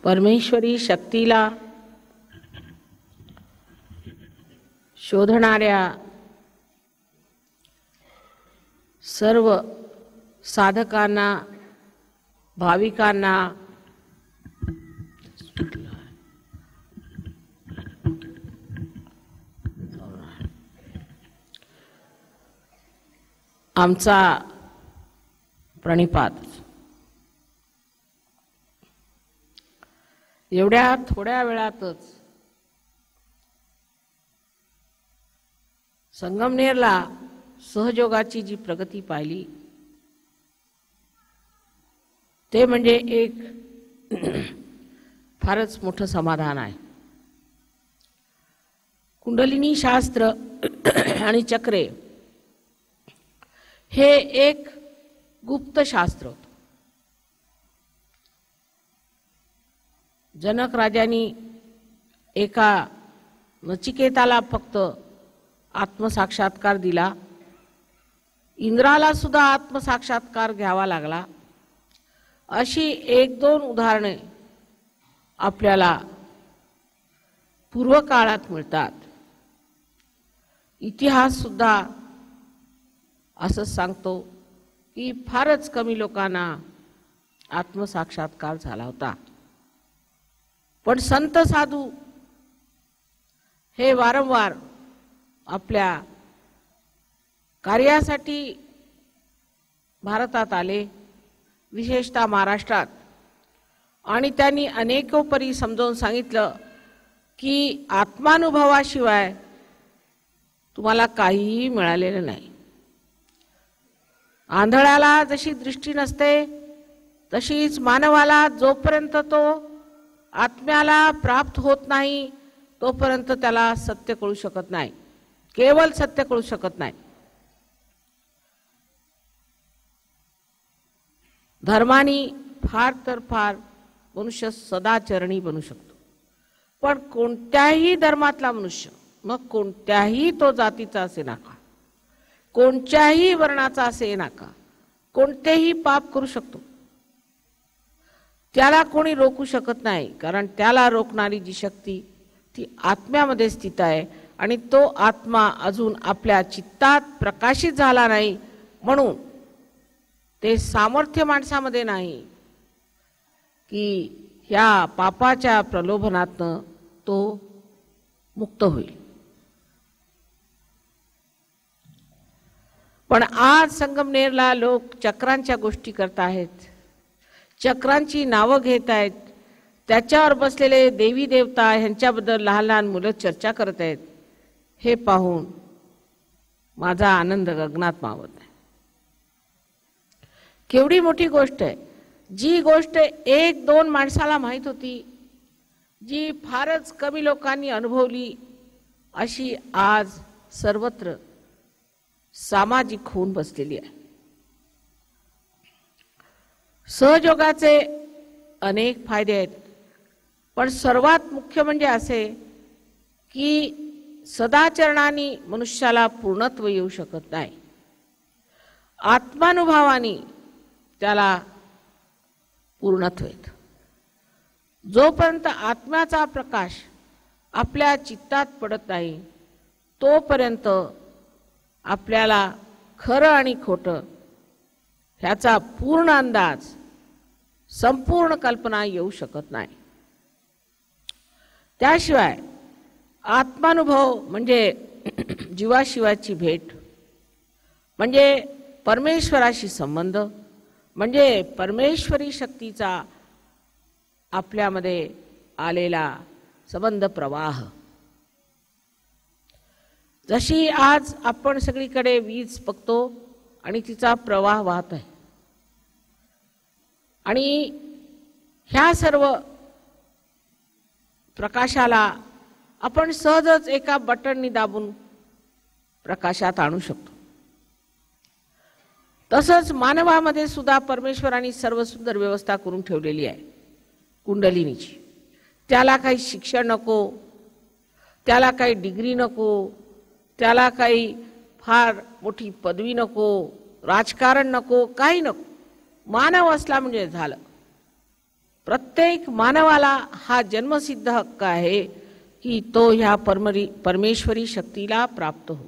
परमेश्वरी शक्तीला शोधणाऱ्या सर्व साधकांना, भाविकांना आमचा प्रणिपात. एवढ्या थोड्या वेळातच संगमनेरला सहयोगाची जी प्रगती पाहिली ते म्हणजे एक फारच मोठं समाधान आहे. कुंडलिनी शास्त्र आणि चक्रे हे एक गुप्त शास्त्र होतं. जनक राजांनी एका नचिकेताला फक्त आत्मसाक्षात्कार दिला, इंद्राला सुद्धा आत्मसाक्षात्कार घ्यावा लागला. अशी एक दोन उदाहरणे आपल्याला पूर्वकाळात मिळतात. इतिहास सुद्धा असं सांगतो की फारच कमी लोकांना आत्मसाक्षात्कार झाला होता. पण संत साधू हे वारंवार आपल्या कार्यासाठी भारतात आले, विशेषतः महाराष्ट्रात, आणि त्यांनी अनेकोपरी समजावून सांगितलं की आत्मानुभवाशिवाय तुम्हाला काहीही मिळालेलं नाही. आंधळ्याला जशी दृष्टी नसते तशीच मानवाला जोपर्यंत तो आत्म्याला प्राप्त होत नाही तोपर्यंत त्याला सत्य कळू शकत नाही, केवळ सत्य कळू शकत नाही. धर्मानी फार तर फार मनुष्य सदाचरणी बनू शकतो, पण कोणत्याही धर्मातला मनुष्य, मग कोणत्याही तो जातीचा असे नाका, कोणत्याही वर्णाचा असे नाका, कोणतेही पाप करू शकतो. त्याला कोणी रोखू शकत नाही, कारण त्याला रोखणारी जी शक्ती ती आत्म्यामध्ये स्थित आहे आणि तो आत्मा अजून आपल्या चित्तात प्रकाशित झाला नाही, म्हणून ते सामर्थ्य माणसामध्ये नाही की ह्या पापाच्या प्रलोभनातनं तो मुक्त होईल. पण आज संगमनेरला लोक चक्रांच्या गोष्टी करत आहेत, चक्रांची नावं घेत आहेत, त्याच्यावर बसलेले देवी देवता ह्यांच्याबद्दल लहान लहान मुलं चर्चा करत आहेत. हे पाहून माझा आनंद गगनात मावत आहे. केवढी मोठी गोष्ट आहे. जी गोष्ट एक दोन माणसाला माहीत होती, जी फारच कमी लोकांनी अनुभवली, अशी आज सर्वत्र सामाजिक होऊन बसलेली आहे. सहयोगाचे अनेक फायदे आहेत, पण सर्वात मुख्य म्हणजे असे की सदाचरणाने मनुष्याला पूर्णत्व येऊ शकत नाही. आत्मानुभवाने त्याला पूर्णत्व येतं. जोपर्यंत आत्म्याचा प्रकाश आपल्या चित्तात पडत नाही तोपर्यंत आपल्याला खरं आणि खोटं ह्याचा पूर्ण अंदाज, संपूर्ण कल्पना येऊ शकत नाही. त्याशिवाय आत्मानुभव म्हणजे जीवाशिवाची भेट, म्हणजे परमेश्वराशी संबंध, म्हणजे परमेश्वरी शक्तीचा आपल्यामध्ये आलेला संबंध प्रवाह. जशी आज आपण सगळीकडे वीज बघतो आणि तिचा प्रवाह वाहत आहे, आणि ह्या सर्व प्रकाशाला आपण सहजच एका बटननी दाबून प्रकाशात आणू शकतो. तसंच मानवामध्ये सुद्धा परमेश्वराने सर्व सुंदर व्यवस्था करून ठेवलेली आहे कुंडलिनीची. त्याला काही शिक्षण नको, त्याला काही डिग्री नको, त्याला काही फार मोठी पदवी नको, राजकारण नको, काही नको. मानव असला म्हणजे झालं. प्रत्येक मानवाला हा जन्मसिद्ध हक्क आहे की तो ह्या परमेश्वरी शक्तीला प्राप्त हो.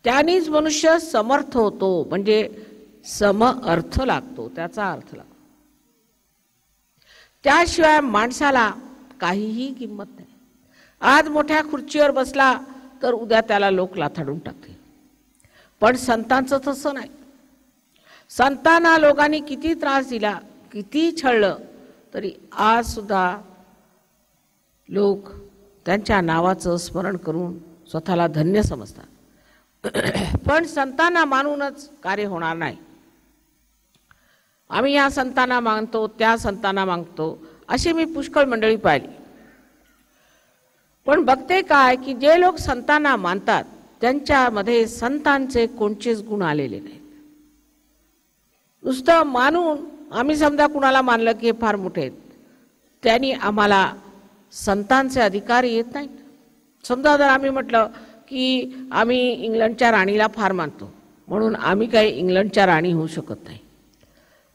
त्यानेच मनुष्य समर्थ होतो, म्हणजे सम अर्थ लागतो, त्याचा अर्थ लागतो. त्याशिवाय माणसाला काहीही किंमत नाही. आज मोठ्या खुर्चीवर बसला तर उद्या त्याला लोक लाथाडून टाकतील. पण संतांचं तसं नाही. संतांना लोकांनी किती त्रास दिला, किती छळलं, तरी आज सुद्धा लोक त्यांच्या नावाचं स्मरण करून स्वतःला धन्य समजतात. पण संतांना मानूनच कार्य होणार नाही. आम्ही या संतांना मानतो, त्या संतांना मागतो, अशी मी पुष्कळ मंडळी पाहिली. पण बघते काय की जे लोक संतांना मानतात त्यांच्यामध्ये संतांचे कोणतेच गुण आलेले नाहीत. नुसतं मानून आम्ही समजा कुणाला मानलं की हे फार मोठे आहेत, त्यांनी आम्हाला संतांचे अधिकार येत नाहीत. समजा जर आम्ही म्हटलं की आम्ही इंग्लंडच्या राणीला फार मानतो म्हणून आम्ही काही इंग्लंडच्या राणी होऊ शकत नाही,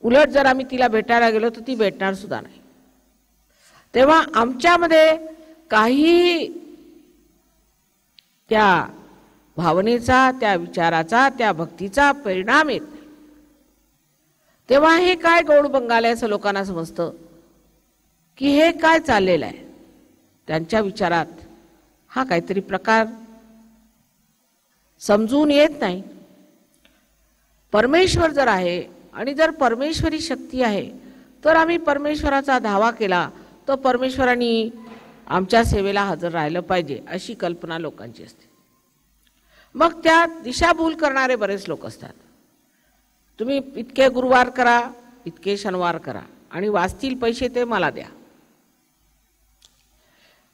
उलट जर आम्ही तिला भेटायला गेलो तर ती भेटणार सुद्धा नाही. तेव्हा आमच्यामध्ये काही त्या भावनेचा, त्या विचाराचा, त्या भक्तीचा परिणाम येत नाही. तेव्हा हे काय गौड बंगाल आहे असं लोकांना समजतं की हे काय चाललेलं आहे. त्यांच्या विचारात हा काहीतरी प्रकार समजून येत नाही. परमेश्वर जर आहे आणि जर परमेश्वरी शक्ती आहे तर आम्ही परमेश्वराचा धावा केला तर परमेश्वरांनी आमच्या सेवेला हजर राहिलं पाहिजे अशी कल्पना लोकांची असते. मग त्यात दिशाभूल करणारे बरेच लोक असतात. तुम्ही इतके गुरुवार करा, इतके शनिवार करा आणि वाचतील पैसे ते मला द्या,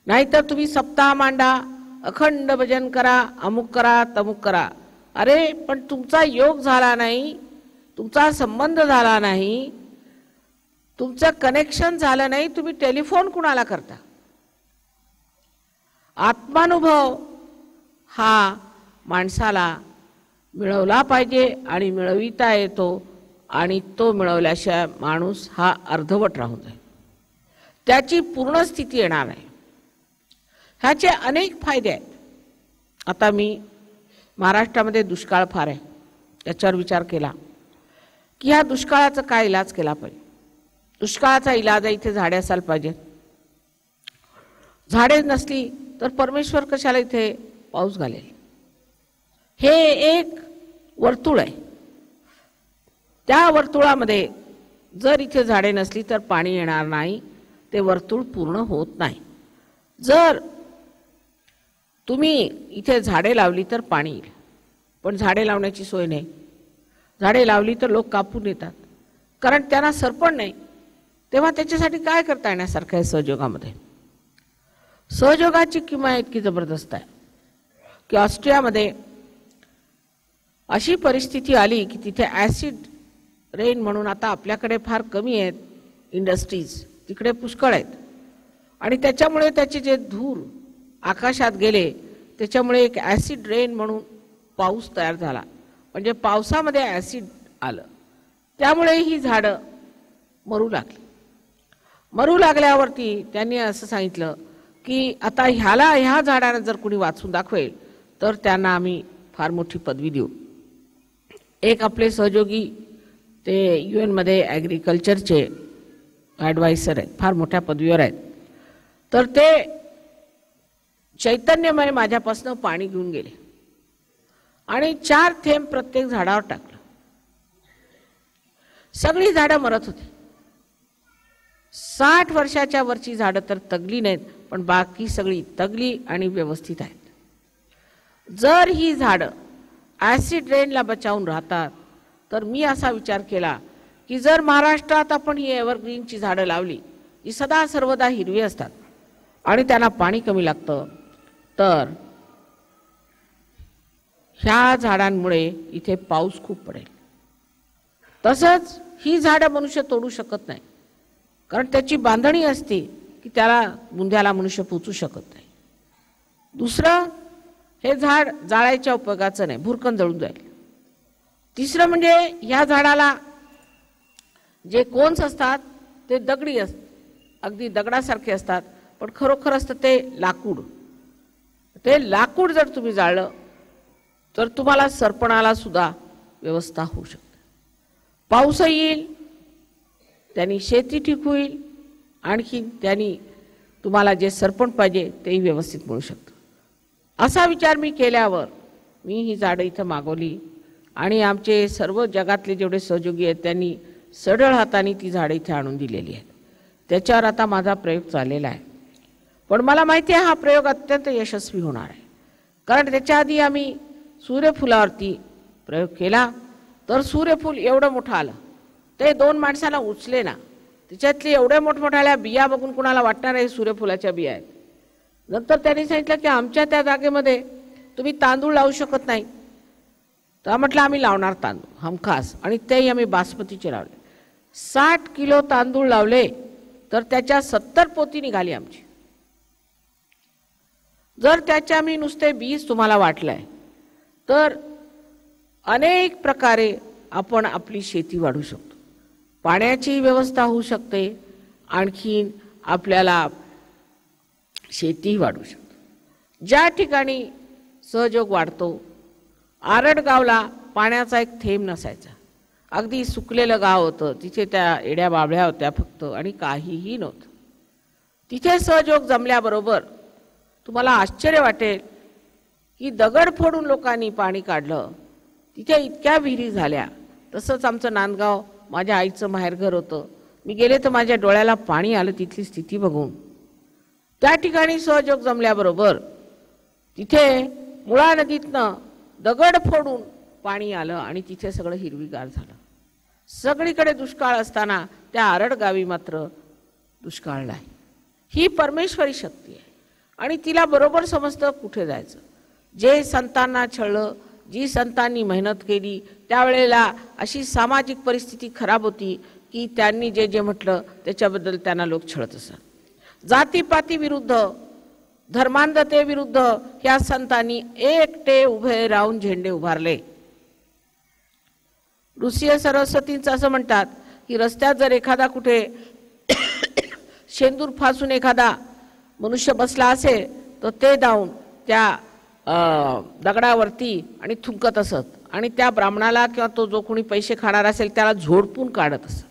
नाहीतर तुम्ही सप्ताह मांडा, अखंड भजन करा, अमुक करा, तमुक करा. अरे पण तुमचा योग झाला नाही, तुमचा संबंध झाला नाही, तुमचं कनेक्शन झालं नाही, तुम्ही टेलिफोन कुणाला करता. आत्मानुभव हा माणसाला मिळवला पाहिजे आणि मिळविता येतो, आणि तो मिळवल्याशिवाय माणूस हा अर्धवट राहून जाईल, त्याची पूर्ण स्थिती येणार नाही. ह्याचे अनेक फायदे आहेत. आता मी महाराष्ट्रामध्ये दुष्काळ फार आहे, त्याच्यावर विचार केला की ह्या दुष्काळाचा काय इलाज केला पाहिजे. दुष्काळाचा इलाज इथे झाडे असायला पाहिजे. झाडे नसली तर परमेश्वर कशाला इथे पाऊस घालेल. हे एक वर्तुळ आहे. त्या वर्तुळामध्ये जर इथे झाडे नसली तर पाणी येणार नाही, ते वर्तुळ पूर्ण होत नाही. जर तुम्ही इथे झाडे लावली तर पाणी येईल, पण झाडे लावण्याची सोय नाही. झाडे लावली तर लोक कापून येतात, कारण त्यांना सरपण नाही. तेव्हा त्याच्यासाठी काय करता येण्यासारखं आहे सहयोगामध्ये. सहयोगाची किंमत इतकी जबरदस्त आहे की ऑस्ट्रियामध्ये अशी परिस्थिती आली की तिथे ॲसिड रेन म्हणून, आता आपल्याकडे फार कमी आहेत इंडस्ट्रीज, तिकडे पुष्कळ आहेत, आणि त्याच्यामुळे त्याचे जे धूर आकाशात गेले त्याच्यामुळे एक ॲसिड रेन म्हणून पाऊस तयार झाला. म्हणजे पावसामध्ये ॲसिड आलं, त्यामुळे ही झाडं मरू लागली. मरू लागल्यावरती त्यांनी असं सांगितलं की आता ह्या झाडांना जर कोणी वाचून दाखवेल तर त्यांना आम्ही फार मोठी पदवी देऊ. एक आपले सहयोगी ते UN मध्ये ॲग्रिकल्चरचे ॲडवायझर आहेत, फार मोठ्या पदवीवर आहेत. तर ते चैतन्यमय माझ्यापासून पाणी घेऊन गेले आणि 4 थेंब प्रत्येक झाडावर टाकलं. सगळी झाडं मरत होती. 60 वर्षाच्या वरची झाडं तर तगली नाहीत, पण बाकी सगळी तगली आणि व्यवस्थित आहेत. जर ही झाडं ॲसिड रेनला बचावून राहतात तर मी असा विचार केला की जर महाराष्ट्रात आपण ही एव्हरग्रीनची झाडं लावली जी सदा सर्वदा हिरवी असतात आणि त्यांना पाणी कमी लागतं, तर ह्या झाडांमुळे इथे पाऊस खूप पडेल. तसंच ही झाडं मनुष्य तोडू शकत नाही, कारण त्याची बांधणी असते की त्याला बुंध्याला मनुष्य पोचू शकत नाही. दुसरं, हे झाड जाळायच्या उपयोगाचं नाही, भुरकन जळून जाईल. तिसरं म्हणजे ह्या झाडाला जे कोन्स असतात ते दगडी अगदी दगडासारखे असतात, पण खरोखर असतं ते लाकूड. ते लाकूड जर तुम्ही जाळलं तर तुम्हाला सरपणाला सुद्धा व्यवस्था होऊ शकते. पाऊस येईल, त्यांनी शेती ठीक होईल, आणखी त्यांनी तुम्हाला जे सरपण पाहिजे तेही व्यवस्थित मिळू शकतं. असा विचार मी केल्यावर मी ही झाडं इथं मागवली आणि आमचे सर्व जगातले जेवढे सहयोगी आहेत त्यांनी सरळ हाताने ती झाडं इथे आणून दिलेली आहेत. त्याच्यावर आता माझा प्रयोग चाललेला आहे. पण मला माहिती आहे हा प्रयोग अत्यंत यशस्वी होणार आहे, कारण त्याच्या आधी आम्ही सूर्यफुलावरती प्रयोग केला तर सूर्यफूल एवढं मोठं आलं, ते 2 माणसाला उचले ना. त्याच्यातली एवढ्या मोठमोठ्या बिया बघून कुणाला वाटणार आहे सूर्यफुलाच्या बिया आहेत. नंतर त्यांनी सांगितलं की आमच्या त्या जागेमध्ये तुम्ही तांदूळ लावू शकत नाही. तर म्हटलं आम्ही लावणार तांदूळ हमखास, आणि तेही आम्ही बासमतीचे लावले. 60 किलो तांदूळ लावले तर त्याच्या 70 पोती निघाली आमची. जर त्याच्या मी नुसते बीज तुम्हाला वाटलंय तर अनेक प्रकारे आपण आपली शेती वाढवू शकतो. पाण्याची व्यवस्था होऊ शकते, आणखीन आपल्याला शेती वाढवू शकतो. ज्या ठिकाणी सहयोग वाढतो, आरडगावला पाण्याचा एक थेंब नसायचा, अगदी सुकलेलं गाव होतं, तिथे त्या एड्या बाबळ्या होत्या फक्त आणि काहीही नव्हतं. तिथे सहयोग जमल्याबरोबर तुम्हाला आश्चर्य वाटेल की दगड फोडून लोकांनी पाणी काढलं. तिथे इतक्या विहिरी झाल्या. तसंच आमचं नांदगाव माझ्या आईचं माहेरघर होतं. मी गेले तर माझ्या डोळ्याला पाणी आलं तिथली स्थिती बघून. त्या ठिकाणी सहयोग जमल्याबरोबर तिथे मुळा नदीतनं दगड फोडून पाणी आलं आणि तिथे सगळं हिरवीगार झालं. सगळीकडे दुष्काळ असताना त्या आरडगावी मात्र दुष्काळ नाही. ही परमेश्वरी शक्ती आहे आणि तिला बरोबर समजतं कुठे जायचं. जे संतांना छळलं, जी संतांनी मेहनत केली, त्यावेळेला अशी सामाजिक परिस्थिती खराब होती की त्यांनी जे जे म्हटलं त्याच्याबद्दल त्यांना लोक छळत असत. जातीपाती विरुद्ध, धर्मांधतेविरुद्ध ह्या संतांनी एकटे उभे राहून झेंडे उभारले. ऋषी सरस्वतींचं असं म्हणतात की रस्त्यात जर एखादा कुठे शेंदूर फासून एखादा मनुष्य बसला असेल तर ते जाऊन त्या दगडावरती आणि थुंकत असत आणि त्या ब्राह्मणाला किंवा तो जो कोणी पैसे खाणार असेल त्याला झोडपून काढत असत.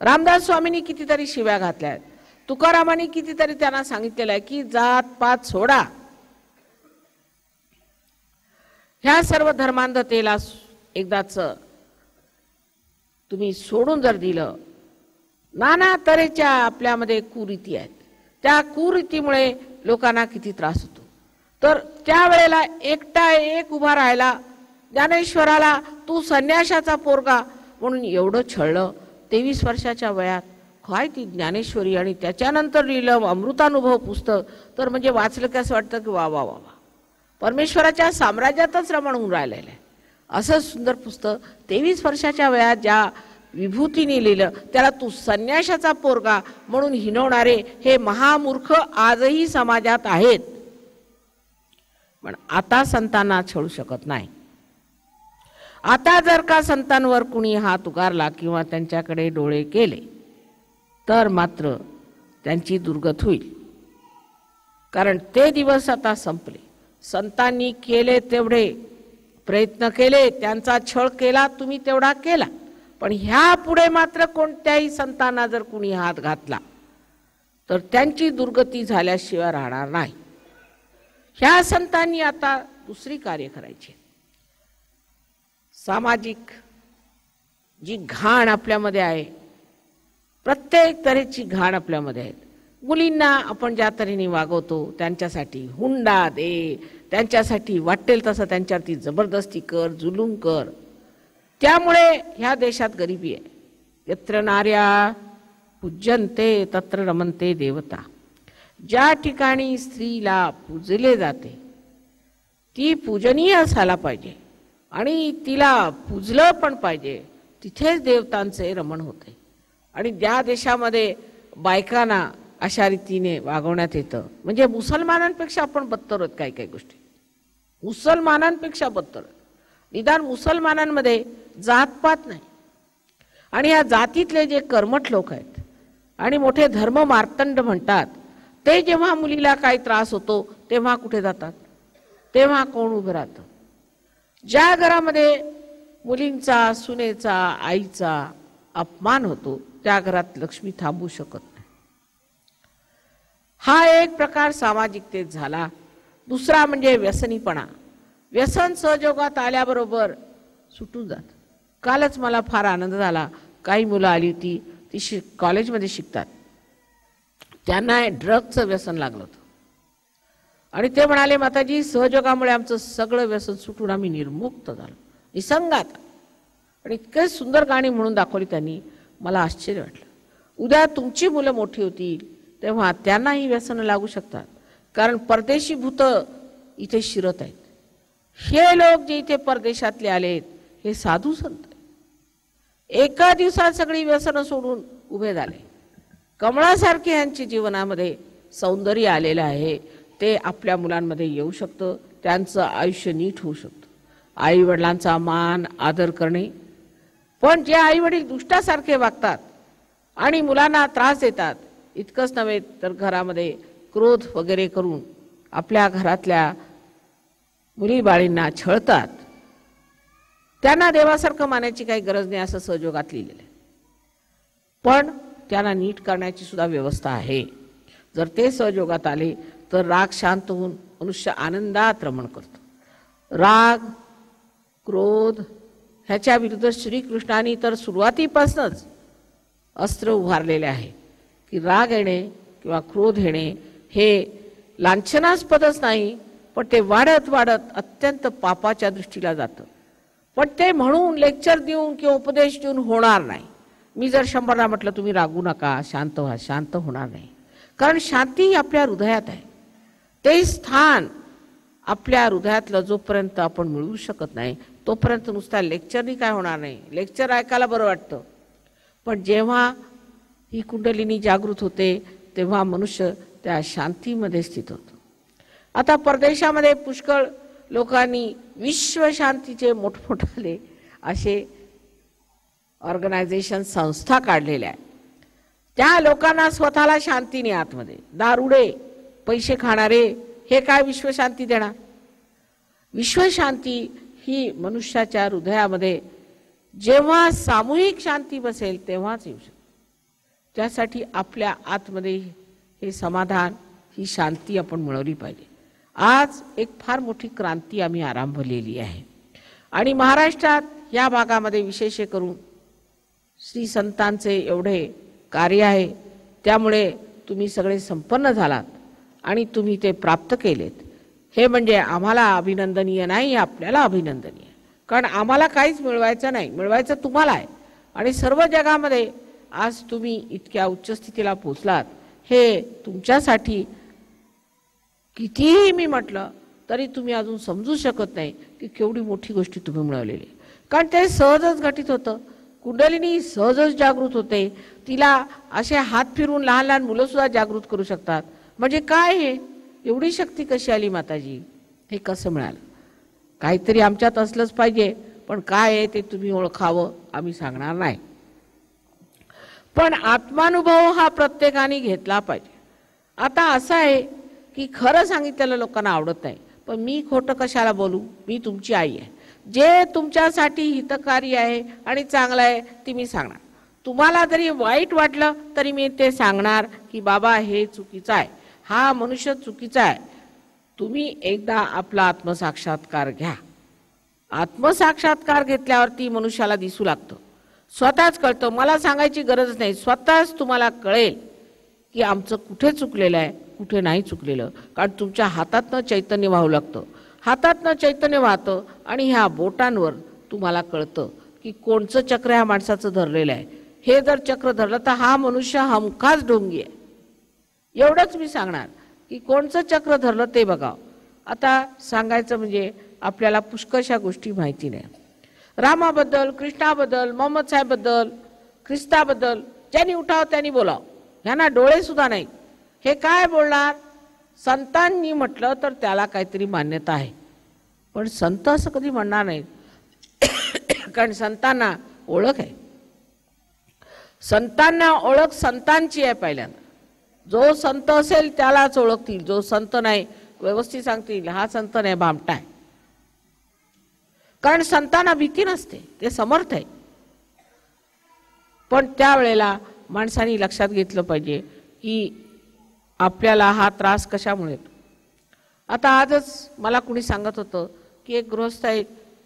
रामदास स्वामींनी कितीतरी शिव्या घातल्या आहेत. तुकारामांनी कितीतरी त्यांना सांगितलेलं आहे की जात पात सोडा. ह्या सर्व धर्मांधतेला एकदाच तुम्ही सोडून जर दिलं, नाना तऱ्हेच्या आपल्यामध्ये कुरीती आहेत, त्या कुरीतीमुळे लोकांना किती त्रास होतो. तर त्यावेळेला एकटा एक उभा राहिला. ज्ञानेश्वराला तू संन्याशाचा पोरगा म्हणून एवढं छळलं. 23 वर्षाच्या वयात काय ती ज्ञानेश्वरी, आणि त्याच्यानंतर लिहिलं अमृतानुभव पुस्तक. तर म्हणजे वाचलं की असं वाटतं की वा वा वा वा, परमेश्वराच्या साम्राज्यातच रमण होऊन राहिलेलं आहे. असं सुंदर पुस्तक 23 वर्षाच्या वयात ज्या विभूतीने लिहिलं, त्याला तू संन्याशाचा पोरगा म्हणून हिणवणारे हे महामूर्ख आजही समाजात आहेत. पण आता संतांना छळू शकत नाही. आता जर का संतांवर कुणी हात उगारला किंवा त्यांच्याकडे डोळे केले तर मात्र त्यांची दुर्गत होईल. कारण ते दिवस आता संपले. संतांनी केले तेवढे प्रयत्न केले, त्यांचा छळ केला, तुम्ही तेवढा केला. पण ह्या पुढे मात्र कोणत्याही संतांना जर कुणी हात घातला तर त्यांची दुर्गती झाल्याशिवाय राहणार नाही. ह्या संतांनी आता दुसरी कार्य करायची. सामाजिक जी घाण आपल्यामध्ये आहे, प्रत्येक तऱ्हेची घाण आपल्यामध्ये आहे. मुलींना आपण ज्या तऱ्हेने वागवतो, त्यांच्यासाठी हुंडा दे, त्यांच्यासाठी वाटेल तसं त्यांच्यावरती जबरदस्ती कर, जुलूम कर. त्यामुळे ह्या देशात गरिबी आहे. यत्र नार्या पूज्यन्ते तत्र रमन्ते देवता. ज्या ठिकाणी स्त्रीला पूजले जाते ती पूजनीय असायला पाहिजे आणि तिला पूजलं पण पाहिजे, तिथेच देवतांचे रमण होते. आणि ज्या देशामध्ये बायकांना अशा रीतीने वागवण्यात येतं, म्हणजे मुसलमानांपेक्षा आपण बत्तर आहोत. काही काही गोष्टी मुसलमानांपेक्षा बत्तर. निदान मुसलमानांमध्ये जातपात नाही. आणि या जातीतले जे कर्मठ लोक आहेत आणि मोठे धर्म मार्तंड म्हणतात, ते जेव्हा मुलीला काही त्रास होतो तेव्हा कुठे जातात? तेव्हा कोण उभं राहतं? ज्या घरामध्ये मुलींचा, सुनेचा, आईचा अपमान होतो त्या घरात लक्ष्मी थांबू शकत नाही. हा एक प्रकार सामाजिकतेत झाला. दुसरा म्हणजे व्यसनीपणा. व्यसन सहयोगात आल्याबरोबर सुटून जात. कालच मला फार आनंद झाला. काही मुलं आली होती, ती कॉलेजमध्ये शिकतात, त्यांना ड्रगचं व्यसन लागलं होतं आणि ते म्हणाले, माताजी सहयोगामुळे आमचं सगळं व्यसन सुटून आम्ही निर्मुक्त झालो, निसंगात. आणि इतके सुंदर गाणी म्हणून दाखवली त्यांनी, मला आश्चर्य वाटलं. उद्या तुमची मुलं मोठी होतील तेव्हा त्यांनाही व्यसन लागू शकतात, कारण परदेशी भूत इथे शिरत आहेत. हे लोक जे इथे परदेशातले आलेत हे साधू संत एका दिवसात सगळी व्यसनं सोडून उभे झाले. कमळासारखे यांच्या जीवनामध्ये सौंदर्य आलेलं आहे, ते आपल्या मुलांमध्ये येऊ शकतं, त्यांचं आयुष्य नीट होऊ शकतं. आई वडिलांचा मान आदर करणे. पण जे आई वडील दुष्टासारखे वागतात आणि मुलांना त्रास देतात, इतकंच नव्हे तर घरामध्ये क्रोध वगैरे करून आपल्या घरातल्या मुली बाळींना छळतात, त्यांना देवासारखं मानायची काही गरज नाही असं सहयोगात लिहिलेलं आहे. पण त्यांना नीट करण्याची सुद्धा व्यवस्था आहे. जर ते सहयोगात आले तर राग शांत होऊन मनुष्य आनंदात रमण करतो. राग, क्रोध ह्याच्या विरुद्ध श्रीकृष्णाने तर सुरुवातीपासूनच अस्त्र उभारलेले आहे की राग येणे किंवा क्रोध येणे हे लांछनास्पदच नाही, पण ते वाढत वाढत अत्यंत पापाच्या दृष्टीला जातं. पण ते म्हणून लेक्चर देऊन किंवा उपदेश देऊन होणार नाही. मी जर 100ला म्हटलं तुम्ही रागू नका, शांत व्हा, शांत होणार नाही. कारण शांती ही आपल्या हृदयात आहे. ते स्थान आपल्या हृदयातलं जोपर्यंत आपण मिळवू शकत नाही तोपर्यंत नुसत्या लेक्चरनी काय होणार नाही. लेक्चर ऐकायला बरं वाटतं, पण जेव्हा ही कुंडलिनी जागृत होते तेव्हा मनुष्य त्या शांतीमध्ये स्थित होतो. आता परदेशामध्ये पुष्कळ लोकांनी विश्वशांतीचे मोठमोठाले असे ऑर्गनायझेशन, संस्था काढलेल्या आहेत. त्या लोकांना स्वतःला शांती नाही आतमध्ये. दारुडे, पैसे खाणारे हे काय विश्वशांती देणार? विश्वशांती ही मनुष्याच्या हृदयामध्ये जेव्हा सामूहिक शांती बसेल तेव्हाच येऊ शकते. त्यासाठी आपल्या आतमध्ये हे समाधान, ही शांती आपण मिळवली पाहिजे. आज एक फार मोठी क्रांती आम्ही आरंभलेली आहे आणि महाराष्ट्रात या भागामध्ये विशेष करून श्री संतांचे एवढे कार्य आहे, त्यामुळे तुम्ही सगळे संपन्न झालात आणि तुम्ही ते प्राप्त केलेत. हे म्हणजे आम्हाला अभिनंदनीय नाही, आपल्याला अभिनंदनीय. कारण आम्हाला काहीच मिळवायचं नाही, मिळवायचं तुम्हाला आहे. आणि सर्व जगामध्ये आज तुम्ही इतक्या उच्च स्थितीला पोहोचलात, हे तुमच्यासाठी कितीही मी म्हटलं तरी तुम्ही अजून समजू शकत नाही की केवढी मोठी गोष्टी तुम्ही मिळवलेली. कारण ते सहजच घटित होतं. कुंडलिनी सहजच जागृत होते. तिला असे हात फिरून लहान लहान मुलं सुद्धा जागृत करू शकतात. म्हणजे काय हे एवढी शक्ती कशी आली माताजी? हे कसं मिळालं? काहीतरी आमच्यात असलंच पाहिजे, पण काय आहे ते तुम्ही ओळखावं, आम्ही सांगणार नाही. पण आत्मानुभव हा प्रत्येकाने घेतला पाहिजे. आता असं आहे की खरं सांगितलेलं लोकांना आवडत नाही, पण मी खोटं कशाला बोलू? मी तुमची आई आहे. जे तुमच्यासाठी हितकारी आहे आणि चांगलं आहे ते मी सांगणार. तुम्हाला जरी वाईट वाटलं तरी मी ते सांगणार की बाबा हे चुकीचं आहे, हा मनुष्य चुकीचा आहे. तुम्ही एकदा आपला आत्मसाक्षात्कार घ्या. आत्मसाक्षात्कार घेतल्यावरती मनुष्याला दिसू लागतं, स्वतःच कळतं. मला सांगायची गरज नाही, स्वतःच तुम्हाला कळेल की आमचं कुठे चुकलेलं आहे, कुठे नाही चुकलेलं. कारण तुमच्या हातातनं चैतन्य वाहू लागतं. हातातनं चैतन्य वाहतं आणि ह्या बोटांवर तुम्हाला कळतं की कोणचं चक्र ह्या माणसाचं धरलेलं आहे. हे जर चक्र धरलं तर हा मनुष्य हमखास ढोंगी आहे. एवढंच मी सांगणार की कोणचं चक्र धरलं ते बघावं. आता सांगायचं म्हणजे आपल्याला पुष्कळशा गोष्टी माहिती नाही. रामाबद्दल, कृष्णाबद्दल, मोहम्मद साहेबबद्दल, ख्रिस्ताबद्दल ज्यांनी उठाव त्यांनी बोलाव. ह्यांना डोळे सुद्धा नाहीत. हे काय बोलणार? संतांनी म्हटलं तर त्याला काहीतरी मान्यता आहे, पण संत असं कधी म्हणणार नाहीत. कारण संतांना ओळख आहे. संतांना ओळख संतांची आहे पहिल्यांदा. जो संत असेल त्यालाच ओळखतील, जो संत नाही व्यवस्थित सांगतील हा संत नाही भामटा आहे. कारण संतांना भीती नसते, ते समर्थ आहे. पण त्यावेळेला माणसांनी लक्षात घेतलं पाहिजे की आपल्याला हा त्रास कशामुळे येतो. आता आजच मला कुणी सांगत होतं की एक गृहस्थ आहे,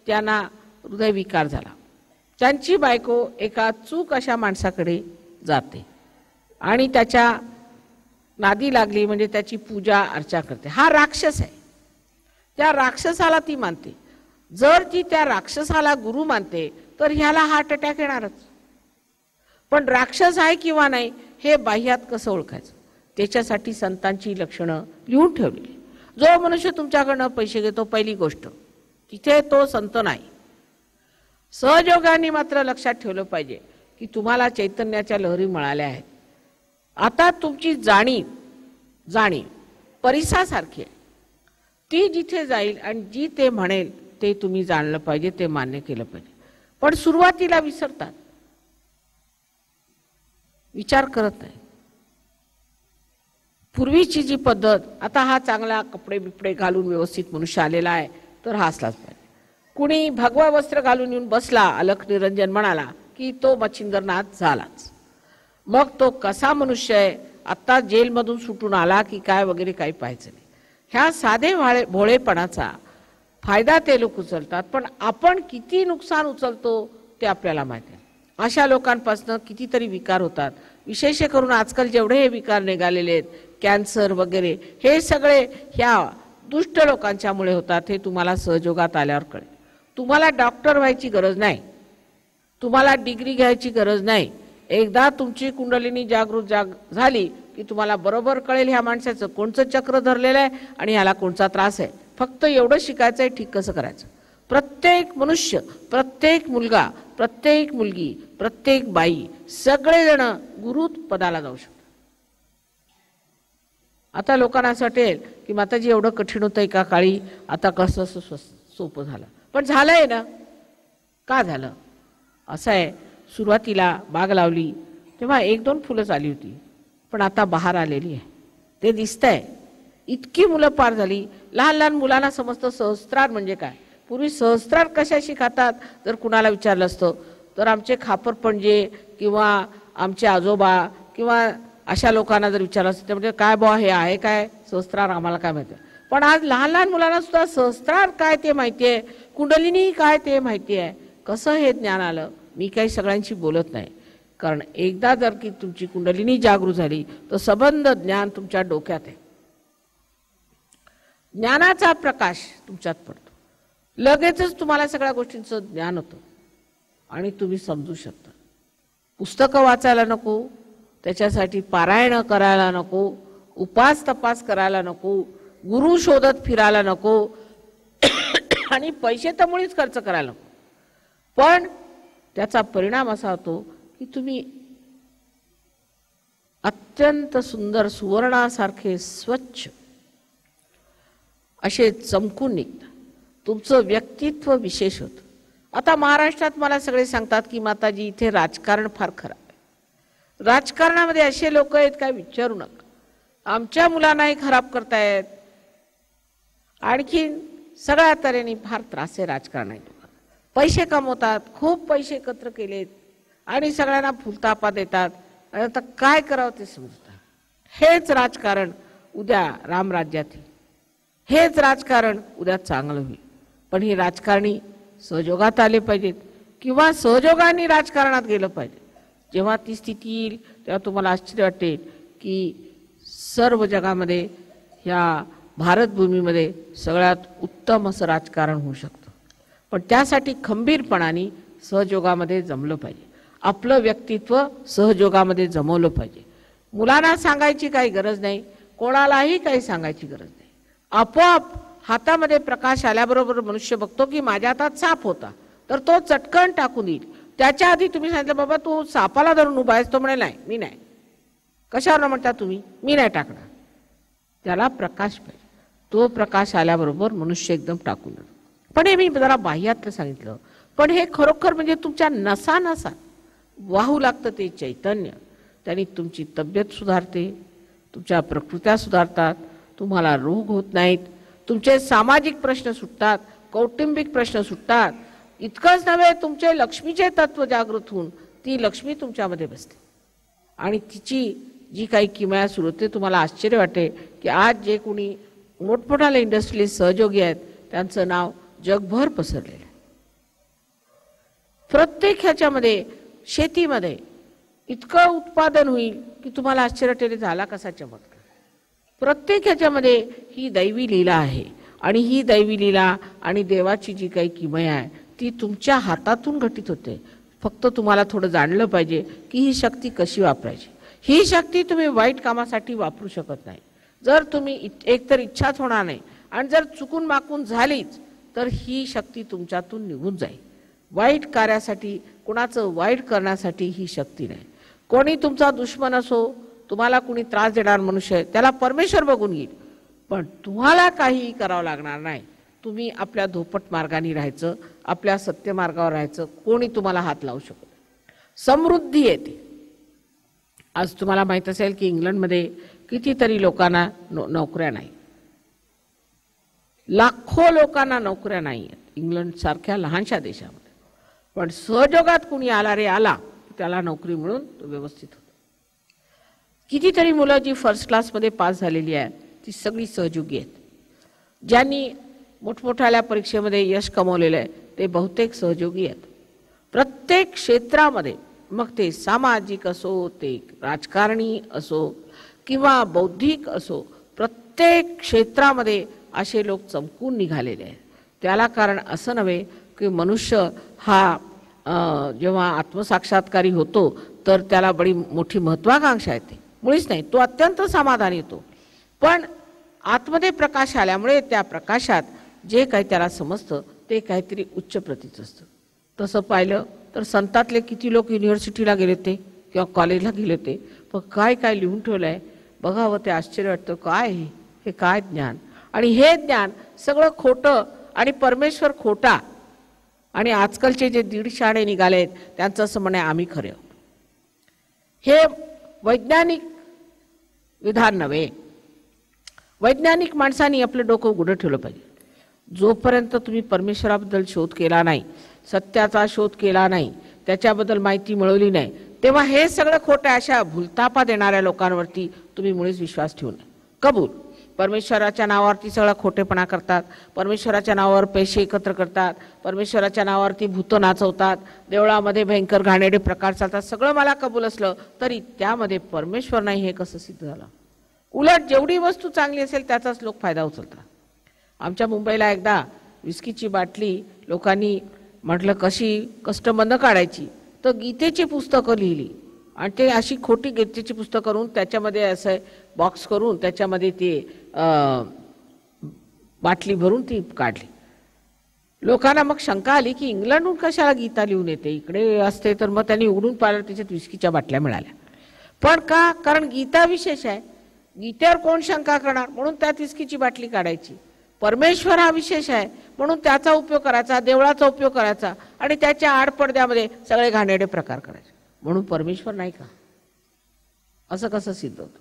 त्यांना हृदयविकार झाला. त्यांची बायको एका चूक अशा माणसाकडे जाते आणि त्याच्या नादी लागली, म्हणजे त्याची पूजा अर्चा करते. हा राक्षस आहे, त्या राक्षसाला ती मानते. जर ती त्या राक्षसाला गुरु मानते तर ह्याला हार्ट अटॅक येणारच. पण राक्षस आहे किंवा नाही हे बाह्यात कसं ओळखायचं, त्याच्यासाठी संतांची लक्षणं लिहून ठेवली. जो मनुष्य तुमच्याकडनं पैसे घेतो, पहिली गोष्ट तिथे तो संत नाही. सहयोगाने मात्र लक्षात ठेवलं पाहिजे की तुम्हाला चैतन्याच्या लहरी मिळाल्या आहेत. आता तुमची जाणीव परिसासारखी आहे. ती जिथे जाईल आणि जी ते म्हणेल ते तुम्ही जाणलं पाहिजे, ते मान्य केलं पाहिजे. पण सुरुवातीला विसरतात, विचार करत नाही. पूर्वीची जी पद्धत, आता हा चांगला कपडे बिपडे घालून व्यवस्थित मनुष्य आलेला आहे तर हा असलाच पाहिजे. कुणी भगवा वस्त्र घालून येऊन बसला, अलख निरंजन म्हणाला की तो मच्छिंद्रनाथ झालाच. मग तो कसा मनुष्य आहे, आता जेलमधून सुटून आला की काय वगैरे काही पाहायचं नाही. ह्या साधे भोळेपणाचा फायदा ते लोक उचलतात, पण आपण किती नुकसान उचलतो ते आपल्याला माहिती आहे. अशा लोकांपासून कितीतरी विकार होतात. विशेष करून आजकाल जेवढे हे विकार निघालेले आहेत, कॅन्सर वगैरे, हे सगळे ह्या दुष्ट लोकांच्यामुळे होतात. हे तुम्हाला सहयोगात आल्यावर कळेल. तुम्हाला डॉक्टर व्हायची गरज नाही, तुम्हाला डिग्री घ्यायची गरज नाही. एकदा तुमची कुंडलिनी जागृत झाली की तुम्हाला बरोबर कळेल ह्या माणसाचं कोणचं चक्र धरलेलं आहे आणि ह्याला कोणचा त्रास आहे. फक्त एवढं शिकायचं आहे ठीक कसं करायचं. प्रत्येक मनुष्य, प्रत्येक मुलगा, प्रत्येक मुलगी, प्रत्येक बाई, सगळेजण गुरु पदाला जाऊ शकतात. आता लोकांना असं वाटेल की माताजी एवढं कठीण होतं एका काळी, आता कसं सोपं झालं. पण झालंय ना. का झालं असं आहे, सुरुवातीला बाग लावली तेव्हा 1-2 फुलंच आली होती, पण आता बहार आलेली आहे, ते दिसतंय. इतकी मुलं पार झाली. लहान लहान मुलांना समजतं सहस्त्रार म्हणजे काय. पूर्वी सहस्त्रार कशाशी खातात जर कुणाला विचारलं असतं तर आमचे खापरपणजे किंवा आमचे आजोबा किंवा अशा लोकांना जर विचारलं असतं म्हणजे काय बुवा हे आहे काय सहस्त्रार, आम्हाला काय माहिती. पण आज लहान लहान मुलांना सुद्धा सहस्त्रार काय ते माहिती आहे, कुंडलिनी काय ते माहिती आहे. कसं हे ज्ञान आलं. मी काही सगळ्यांशी बोलत नाही, कारण एकदा जर की तुमची कुंडलिनी जागृत झाली तर संबंध ज्ञान तुमच्या डोक्यात आहे. ज्ञानाचा प्रकाश तुमच्यात पडतो, लगेचच तुम्हाला सगळ्या गोष्टींचं ज्ञान होतं आणि तुम्ही समजू शकता. पुस्तकं वाचायला नको, त्याच्यासाठी पारायण करायला नको, उपास तपास करायला नको, गुरु शोधत फिरायला नको आणि पैसे तर मुळीच खर्च करायला नको. पण त्याचा परिणाम असा होतो की तुम्ही अत्यंत सुंदर सुवर्णासारखे स्वच्छ असे चमकून निघता. तुमचं व्यक्तित्व विशेष होतं. आता महाराष्ट्रात मला सगळे सांगतात की माताजी इथे राजकारण फार खराब आहे. राजकारणामध्ये असे लोक आहेत काय विचारू नका. आमच्या मुलांनाही खराब करतायत. आणखी सगळ्या तऱ्हेने फार त्रास आहे राजकारणात. पैसे कमवतात, खूप पैसे एकत्र केलेत आणि सगळ्यांना फुलतापा देतात. आता काय करावं ते समजतात. हेच राजकारण उद्या रामराज्यात येईल, हेच राजकारण उद्या चांगलं होईल. पण हे राजकारणी सहयोगात आले पाहिजेत किंवा सहयोगाने राजकारणात गेलं पाहिजे. जेव्हा ती स्थिती येईल तेव्हा तुम्हाला आश्चर्य वाटेल की सर्व जगामध्ये ह्या भारतभूमीमध्ये सगळ्यात उत्तम असं राजकारण होऊ शकतं. पण त्यासाठी खंबीरपणाने सहयोगामध्ये जमलं पाहिजे. आपलं व्यक्तित्व सहयोगामध्ये जमवलं पाहिजे. मुलांना सांगायची काही गरज नाही, कोणालाही काही सांगायची गरज नाही. आपोआप हातामध्ये प्रकाश आल्याबरोबर मनुष्य बघतो की माझ्या हातात साप होता तर तो चटकन टाकून देईल. त्याच्या आधी तुम्ही सांगितलं बाबा तू सापाला धरून उभा आहेस, तो म्हणे नाही मी नाही. कशावर म्हणता तुम्ही, मी नाही टाकणार. त्याला प्रकाश पाहिजे. तो प्रकाश आल्याबरोबर मनुष्य एकदम टाकून देतो. पण हे मी जरा बाह्यातलं सांगितलं, पण हे खरोखर म्हणजे तुमच्या नसा वाहू लागतं ते चैतन्य. त्यांनी तुमची तब्येत सुधारते, तुमच्या प्रकृत्या सुधारतात, तुम्हाला रोग होत नाहीत, तुमचे सामाजिक प्रश्न सुटतात, कौटुंबिक प्रश्न सुटतात. इतकंच नव्हे, तुमचे लक्ष्मीचे तत्व जागृत होऊन ती लक्ष्मी तुमच्यामध्ये बसते आणि तिची जी काही किमया सुरू होते. तुम्हाला आश्चर्य वाटेल की आज जे कोणी मोठमोठाले इंडस्ट्रियलिस्ट सहयोगी आहेत त्यांचं नाव जगभर पसरलेलं आहे. प्रत्येक ह्याच्यामध्ये शेतीमध्ये इतकं उत्पादन होईल की तुम्हाला आश्चर्य वाटेल झाला कसा चमत्कार. प्रत्येक ह्याच्यामध्ये ही दैवी लीला आहे आणि ही दैवी लीला आणि देवाची जी काही किमया आहे ती तुमच्या हातातून घटित होते. फक्त तुम्हाला थोडं जाणलं पाहिजे की ही शक्ती कशी वापरायची. ही शक्ती तुम्ही वाईट कामासाठी वापरू शकत नाही. जर तुम्ही एकतर इच्छाच होणार नाही आणि जर चुकून माकून झालीच तर ही शक्ती तुमच्यातून निघून जाईल. वाईट कार्यासाठी, कुणाचं वाईट करण्यासाठी ही शक्ती नाही. कोणी तुमचा दुश्मन असो, तुम्हाला कुणी त्रास देणार मनुष्य आहे त्याला परमेश्वर बघून घेईल, पण तुम्हाला काहीही करावं लागणार नाही. तुम्ही आपल्या धोपट मार्गाने राहायचं, आपल्या सत्य मार्गावर राहायचं, कोणी तुम्हाला हात लावू शकत नाही. समृद्धी येते. आज तुम्हाला माहित असेल की इंग्लंडमध्ये कितीतरी लोकांना नोकऱ्या नाही, लाखो लोकांना नोकऱ्या नाही आहेत इंग्लंड सारख्या लहानशा देशामध्ये. पण सहयोगात कुणी आला रे आला त्याला नोकरी मिळून तो व्यवस्थित होतो. कितीतरी मुलं जी फर्स्ट क्लासमध्ये पास झालेली आहेत ती सगळी सहयोगी आहेत. ज्यांनी मोठमोठ्या परीक्षेमध्ये यश कमवलेलं आहे ते बहुतेक सहयोगी आहेत. प्रत्येक क्षेत्रामध्ये, मग ते सामाजिक असो, ते राजकारणी असो किंवा बौद्धिक असो, प्रत्येक क्षेत्रामध्ये असे लोक चमकून निघालेले आहेत. त्याला कारण असं नव्हे की मनुष्य हा जेव्हा आत्मसाक्षात्कारी होतो तर त्याला बडी मोठी महत्वाकांक्षा येते, मुळीच नाही. तो अत्यंत समाधान येतो, पण आतमध्ये प्रकाश आल्यामुळे त्या प्रकाशात जे काही त्याला समजतं ते काहीतरी उच्च प्रतीचं असतं. तसं पाहिलं तर संतातले किती लोक युनिव्हर्सिटीला गेले होते किंवा कॉलेजला गेले होते, पण काय काय लिहून ठेवलं आहे बघावं ते आश्चर्य वाटतं. काय हे काय ज्ञान, आणि हे ज्ञान सगळं खोटं आणि परमेश्वर खोटा. आणि आजकालचे जे दीड शाणे निघाले आहेत त्यांचं असं म्हणे आम्ही खरे आहोत. हे वैज्ञानिक विधान नव्हे. वैज्ञानिक माणसांनी आपलं डोकं उघडं ठेवलं पाहिजे. जोपर्यंत तुम्ही परमेश्वराबद्दल शोध केला नाही, सत्याचा शोध केला नाही, त्याच्याबद्दल माहिती मिळवली नाही, तेव्हा हे सगळं खोटं अशा भूलतापा देणाऱ्या लोकांवरती तुम्ही मुळीच विश्वास ठेवू नये. कबूल, परमेश्वराच्या नावावरती सगळा खोटेपणा करतात, परमेश्वराच्या नावावर पैसे एकत्र करतात, परमेश्वराच्या नावावरती भूत नाचवतात, देवळामध्ये भयंकर घाणेरडे प्रकार चालतात, सगळं मला कबूल असलं तरी त्यामध्ये परमेश्वर नाही हे कसं सिद्ध झालं. उलट जेवढी वस्तू चांगली असेल त्याचाच लोक फायदा उचलतात. आमच्या मुंबईला एकदा विस्कीची बाटली लोकांनी म्हटलं कशी कस्टमरनं काढायची, तर गीतेची पुस्तकं लिहिली आणि ते अशी खोटी गीतेची पुस्तकं करून त्याच्यामध्ये असं बॉक्स करून त्याच्यामध्ये ते बाटली भरून ती काढली. लोकांना मग शंका आली की इंग्लंडहून कशाला गीता लिहून येते, इकडे असते तर मग त्यांनी उघडून पाहिलं त्याच्यात विस्कीच्या बाटल्या मिळाल्या. पण का? कारण गीता विशेष आहे, गीतेवर कोण शंका करणार, म्हणून त्यात विस्कीची बाटली काढायची. परमेश्वर हा विशेष आहे म्हणून त्याचा उपयोग करायचा, देवळाचा उपयोग करायचा आणि त्याच्या आडपडद्यामध्ये सगळे घाणेरडे प्रकार करायचे. म्हणून परमेश्वर नाही का? असं कसं सिद्ध होतं?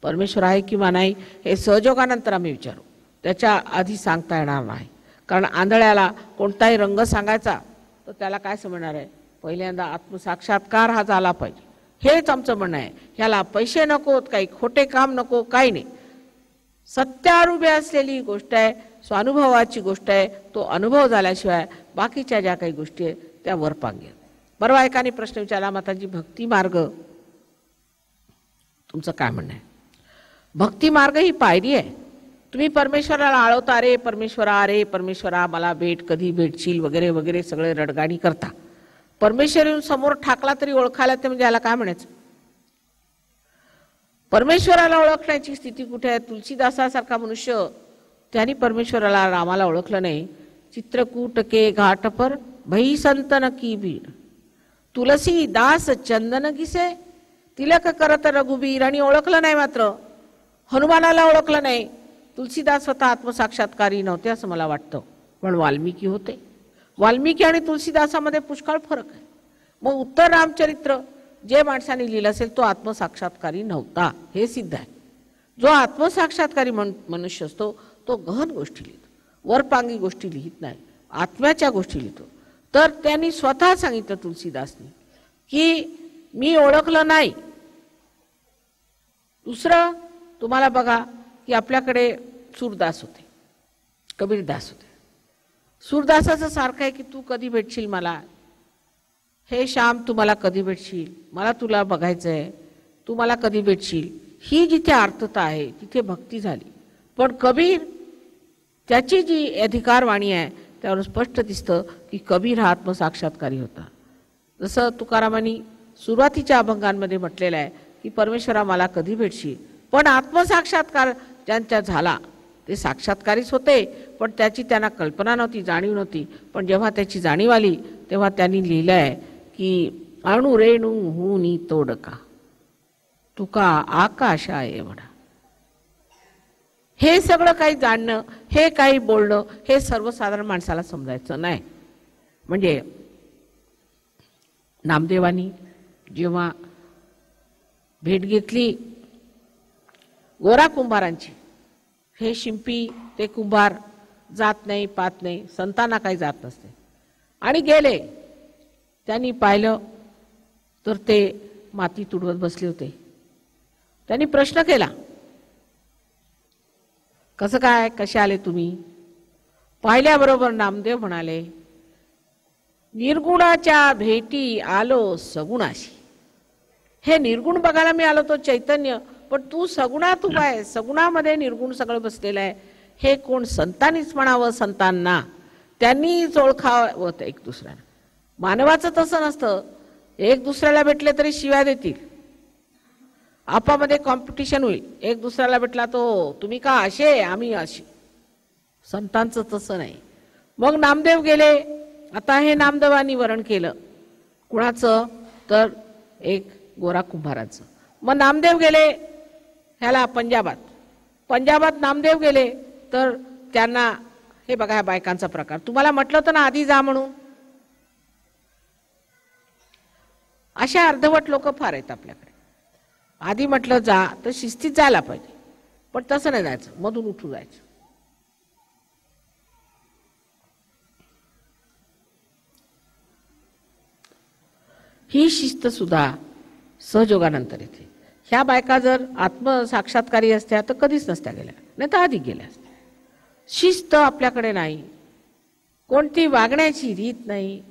परमेश्वर आहे किंवा नाही हे सहयोगानंतर आम्ही विचारू, त्याच्या आधी सांगता येणार नाही. कारण आंधळ्याला कोणताही रंग सांगायचा तर त्याला काय समजणार आहे? पहिल्यांदा आत्मसाक्षात्कार हा झाला पाहिजे, हेच आमचं म्हणणं आहे. ह्याला पैसे नकोत, काही खोटे काम नको, काही नाही. सत्यावर उभी असलेली गोष्ट आहे, स्वानुभवाची गोष्ट आहे. तो अनुभव झाल्याशिवाय बाकीच्या ज्या काही गोष्टी आहेत त्या वरपांगी. परवा एकाने प्रश्न विचारला, माताजी भक्ती मार्ग तुमचं काय म्हणणं आहे? भक्ती मार्ग ही पायरी आहे. तुम्ही परमेश्वराला आळवता, रे परमेश्वरा, रे परमेश्वरा मला भेट, कधी भेटशील वगैरे वगैरे सगळे रडगाणी करता. परमेश्वर येऊन समोर ठाकला तरी ओळखायला ते म्हणजे याला काय म्हणायचं? परमेश्वराला ओळखण्याची स्थिती कुठे आहे? तुलसीदासासारखा मनुष्य त्यांनी परमेश्वराला रामाला ओळखलं नाही. चित्रकूट के घाट पर भई संतन की भीड, तुलसी दास चंदन घिसे, तिलक करत रघुबीर. आणि ओळखलं नाही, मात्र हनुमानाला ओळखलं नाही. तुलसीदास स्वतः आत्मसाक्षात्कारी नव्हते असं मला वाटतं, पण वाल्मिकी होते. वाल्मिकी आणि तुलसीदासामध्ये पुष्कळ फरक आहे. मग उत्तर रामचरित्र जे माणसाने लिहिलं असेल तो आत्मसाक्षात्कारी नव्हता, हे सिद्ध आहे. जो आत्मसाक्षात्कारी मनुष्य असतो तो गहन गोष्टी लिहितो, वरपांगी गोष्टी लिहित नाही, आत्म्याच्या गोष्टी लिहितो. तर त्यांनी स्वतः सांगितलं तुलसीदासनी की मी ओळखलं नाही. दुसरं तुम्हाला बघा की आपल्याकडे सूरदास होते, कबीरदास होते. सूरदासाचं सारखं आहे की तू कधी भेटशील मला, हे श्याम तू मला कधी भेटशील, मला तुला बघायचं आहे, तू मला कधी भेटशील. ही जिथे आर्तता आहे तिथे भक्ती झाली. पण कबीर त्याची जी अधिकारवाणी आहे त्यावर स्पष्ट दिसतं की कबीर हा आत्मसाक्षात्कारी होता. जसं तुकारामांनी सुरुवातीच्या अभंगांमध्ये म्हटलेलं आहे की परमेश्वरा मला कधी भेटशील. पण आत्मसाक्षात्कार ज्यांच्या झाला ते साक्षात्कारीच होते, पण त्याची त्यांना कल्पना नव्हती, जाणीव नव्हती. पण जेव्हा त्याची जाणीव आली तेव्हा त्यांनी लिहिलं आहे की अणुरेणू हुनी तोडका तुका आकाशा एवढा. हे सगळं काही जाणणं, हे काही बोलणं, हे सर्वसाधारण माणसाला समजायचं नाही. म्हणजे नामदेवानी जेव्हा भेट घेतली गोरा कुंभारांची, हे शिंपी ते कुंभार जात नाही, पात नाही, संतांना काही जात नसते, आणि गेले. त्यांनी पाहिलं तर ते माती तुडवत बसले होते. त्यांनी प्रश्न केला, कसं काय, कसे आले तुम्ही? पाहिल्याबरोबर नामदेव म्हणाले, निर्गुणाच्या भेटी आलो सगुणाशी. हे निर्गुण बघायला मी आलो तो चैतन्य, पण तू सगुणात उभा आहे, सगुणामध्ये निर्गुण सगळं बसलेलं आहे. हे कोण संतांनीच म्हणावं, संतांना त्यांनीच ओळखावं एक दुसऱ्याला. मानवाचं तसं नसतं, एक दुसऱ्याला भेटले तरी शिव्या देतील, आपामध्ये कॉम्पिटिशन होईल, एक दुसऱ्याला भेटला तो तुम्ही का असे आम्ही असे. संतांचं तसं नाही. मग नामदेव गेले. आता हे नामदेवांनी वरण केलं कुणाचं, तर एक गोरा कुंभाराचं. मग नामदेव गेले ह्याला पंजाबात नामदेव गेले तर त्यांना हे बघा ह्या बायकांचा प्रकार. तुम्हाला म्हटलं होतं ना आधी जा म्हणून. अशा अर्धवट लोक फार आहेत आपल्याकडे. आधी म्हटलं जा तर शिस्तीत जायला पाहिजे, पण तसं नाही जायचं, मधून उठून जायचं. ही शिस्त सुद्धा सहयोगानंतर येते. ह्या बायका जर आत्मसाक्षात्कारी असत्या तर कधीच नसत्या गेल्या, नाही तर आधी गेल्या असत्या. शिस्त आपल्याकडे नाही, कोणती वागण्याची रीत नाही.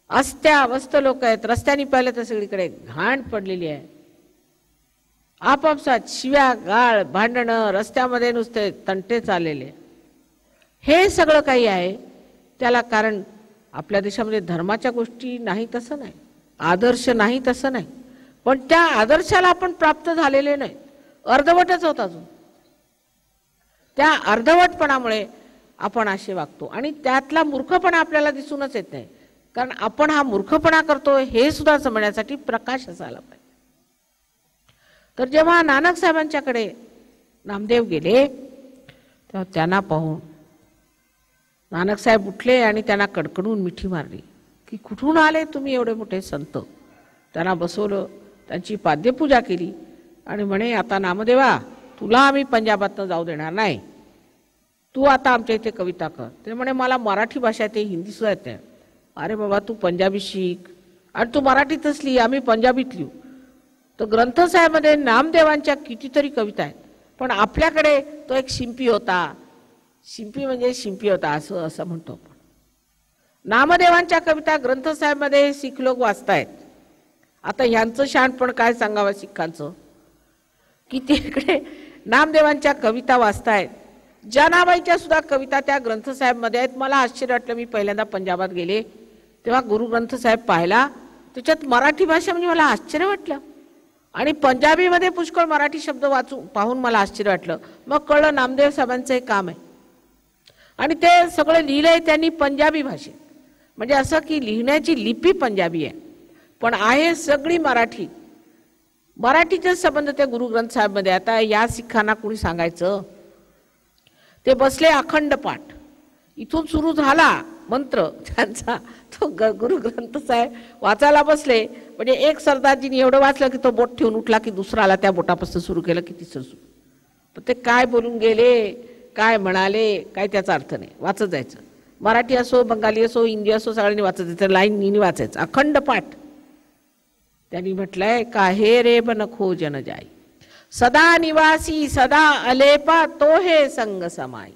अस्त्यावस्थ लोक आहेत. रस्त्याने पाहिलं तर सगळीकडे घाण पडलेली आहे. आपापसात शिव्या गाळ भांडणं, रस्त्यामध्ये नुसते तंटे चाललेले. हे सगळं काही आहे त्याला कारण आपल्या देशामध्ये धर्माच्या गोष्टी नाही तसं नाही, आदर्श नाही तसं नाही, पण त्या आदर्शाला आपण प्राप्त झालेले नाही, अर्धवटच होत अजून. त्या अर्धवटपणामुळे आपण असे वागतो आणि त्यातला मूर्खपणा आपल्याला दिसूनच येत नाही. कारण आपण हा मूर्खपणा करतो हे सुद्धा समजण्यासाठी प्रकाश असायला पाहिजे. तर जेव्हा नानक साहेबांच्याकडे नामदेव गेले तेव्हा त्यांना पाहून नानक साहेब उठले आणि त्यांना कडकडून मिठी मारली की कुठून आले तुम्ही एवढे मोठे संत. त्यांना बसवलं, त्यांची पाद्यपूजा केली आणि म्हणे आता नामदेवा तुला आम्ही पंजाबातनं जाऊ देणार नाही, तू आता आमच्या इथे कविता कर. ते म्हणे मला मराठी भाषा येते, हिंदी सुद्धा येते. अरे बाबा तू पंजाबी शिक, आणि तू मराठीतच लिही, आम्ही पंजाबीत लिहू. तर ग्रंथसाहेबमध्ये नामदेवांच्या कितीतरी कविता आहेत, पण आपल्याकडे तो एक शिंपी होता. शिंपी म्हणजे शिंपी होता असं म्हणतो आपण. नामदेवांच्या कविता ग्रंथसाहेबमध्ये सिख लोक वाचतायत. आता ह्यांचं शहाणपण काय सांगावं सिखांचं, किती इकडे नामदेवांच्या कविता वाचतायत. जनाबाईच्या सुद्धा कविता त्या ग्रंथसाहेबमध्ये आहेत. मला आश्चर्य वाटलं, मी पहिल्यांदा पंजाबात गेले तेव्हा गुरु ग्रंथसाहेब पाहिला, त्याच्यात मराठी भाषा म्हणजे मला आश्चर्य वाटलं. आणि पंजाबीमध्ये पुष्कळ मराठी शब्द वाचून पाहून मला आश्चर्य वाटलं. मग कळलं नामदेव साहेबांचं एक काम आहे. आणि ते सगळं लिहिलंय त्यांनी पंजाबी भाषेत, म्हणजे असं की लिहिण्याची लिपी पंजाबी आहे पण आहे सगळी मराठी. मराठीचे संबंध ते गुरु ग्रंथ साहेबमध्ये. आता या सिखांना कोणी सांगायचं, ते बसले अखंड पाठ. इथून सुरू झाला मंत्र त्यांचा तो गुरुग्रंथच आहे. वाचायला बसले म्हणजे एक सरदारजीने एवढं वाचलं की तो बोट ठेवून उठला की दुसरा आला, त्या बोटापासून सुरू केलं की तिसरं सुरू. पण ते काय बोलून गेले, काय म्हणाले, काय त्याचा अर्थ नाही. वाचत जायचं. मराठी असो, बंगाली असो, हिंदी असो, सगळ्यांनी वाचत जायचं. लाईन वाचायचं, अखंड पाठ. त्यांनी म्हटलंय का हे रे बन खो जन जाई, सदा निवासी सदा अलेपा तो हे संग समाई.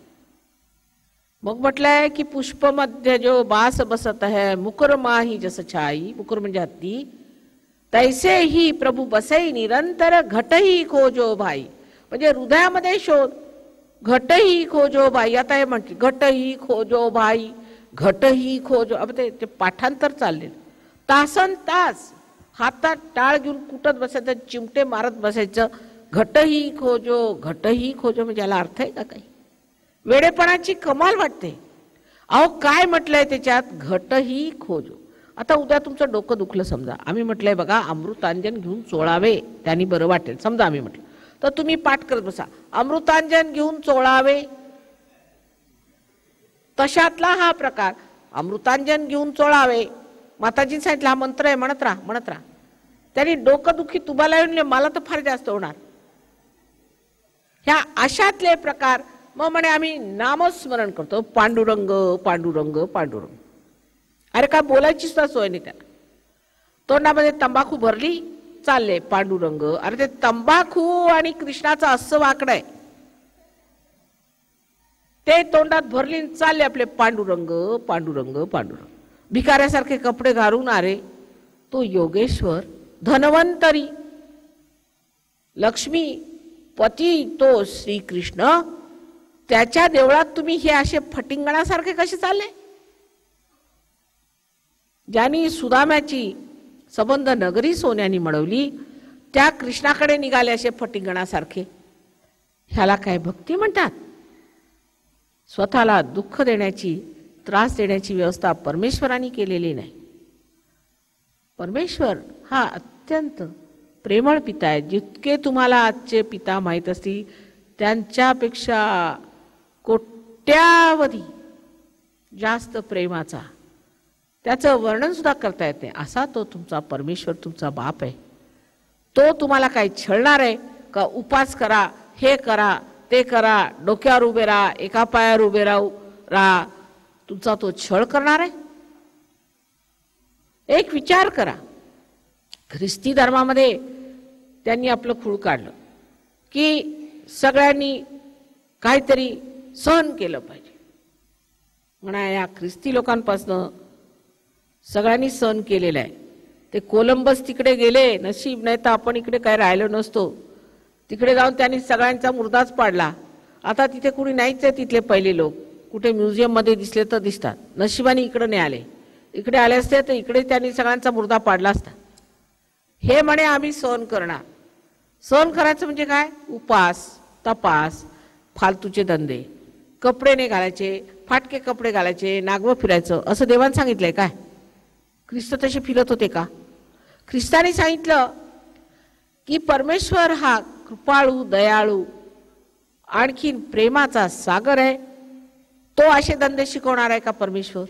मग म्हटलंय की पुष्प मध्य जो बास बसत है, मुकुर माही जस छाई. मुकुर म्हणजे हत्ती. तैसे ही प्रभू बसई निरंतर, घटही खोजो भाई. म्हणजे हृदयामध्ये शोध. घटही खोजो भाई. आता हे म्हणते घटही खोजो भाई, घटही खोजो. अब ते पाठांतर चाललेलं. तासन तास हातात टाळ घेऊन कुटत बसायचं, चिमटे मारत बसायचं. घटही खोजो, घटही खोजो. म्हणजे याला अर्थ आहे का काही? वेडेपणाची कमाल वाटते. अहो काय म्हटलंय त्याच्यात, घटही खोजो. आता उद्या तुमचं डोकं दुखलं समजा, आम्ही म्हटलंय बघा अमृतांजन घेऊन चोळावे त्यांनी बरं वाटेल, समजा आम्ही म्हटलं, तर तुम्ही पाठ करत बसा अमृतांजन घेऊन चोळावे. तशातला हा प्रकार, अमृतांजन घेऊन चोळावे. माताजींनी सांगितलं हा मंत्र आहे, म्हणत राहा म्हणत राहा. त्यांनी डोकं दुखी तुम्हाला येऊन मला तर फार जास्त होणार. ह्या अशातले प्रकार. मग म्हणे आम्ही नामस्मरण करतो, पांडुरंग पांडुरंग पांडुरंग. अरे काय बोलायची सुद्धा सोय नाही त्याला. तोंडामध्ये तंबाखू भरली, चालले पांडुरंग. अरे ते तंबाखू आणि कृष्णाचं असं वाकडं आहे, ते तोंडात भरली चालले आपले पांडुरंग पांडुरंग पांडुरंग. भिकाऱ्यासारखे कपडे घालून. अरे तो योगेश्वर धनवंतरी लक्ष्मी पती तो श्रीकृष्ण, त्याच्या देवळात तुम्ही हे असे फटिंगणासारखे कसे चालले? ज्यांनी सुदाम्याची संबंध नगरी सोन्याने मिळवली, त्या कृष्णाकडे निघाले असे फटिंगणासारखे. ह्याला काय भक्ती म्हणतात? स्वतःला दुःख देण्याची, त्रास देण्याची व्यवस्था परमेश्वराने केलेली नाही. परमेश्वर हा अत्यंत प्रेमळ पिता आहे. जितके तुम्हाला आजचे पिता माहीत असतील त्यांच्यापेक्षा कोट्यावधी जास्त प्रेमाचा, त्याचं वर्णन सुद्धा करता येत नाही असा तो तुमचा परमेश्वर, तुमचा बाप आहे. तो तुम्हाला काही छळणार आहे का? उपास करा, हे करा, ते करा, डोक्यावर उभे राहा, एका पायावर उभे राहा, तुमचा तो छळ करणार आहे? एक विचार करा. ख्रिस्ती धर्मामध्ये त्यांनी आपलं खूळ काढलं की सगळ्यांनी काहीतरी सहन केलं पाहिजे. म्हणा या ख्रिस्ती लोकांपासनं सगळ्यांनी सहन केलेलं आहे. ते कोलंबस तिकडे गेले, नशीब नाही तर आपण इकडे काय राहिलो नसतो. तिकडे जाऊन त्यांनी सगळ्यांचा मुर्दाच पाडला. आता तिथे कुणी नाहीच आहे तिथले पहिले लोक. कुठे म्युझियम मध्ये दिसले तर दिसतात. नशिबाने इकडे नाही आले. इकडे आले असते तर इकडे त्यांनी सगळ्यांचा मुर्दा पाडला असता. हे म्हणे आम्ही सहन करणार. सहन करायचं म्हणजे काय? उपास, तपास, फालतूचे धंदे, कपडे नाही घालायचे, फाटके कपडे घालायचे, नागवं फिरायचं, असं देवाने सांगितलंय काय? ख्रिस्त तसे फिरत होते का? ख्रिस्ताने सांगितलं की परमेश्वर हा कृपाळू, दयाळू, आणखीन प्रेमाचा सागर आहे. तो असे धंदे शिकवणार आहे का परमेश्वर?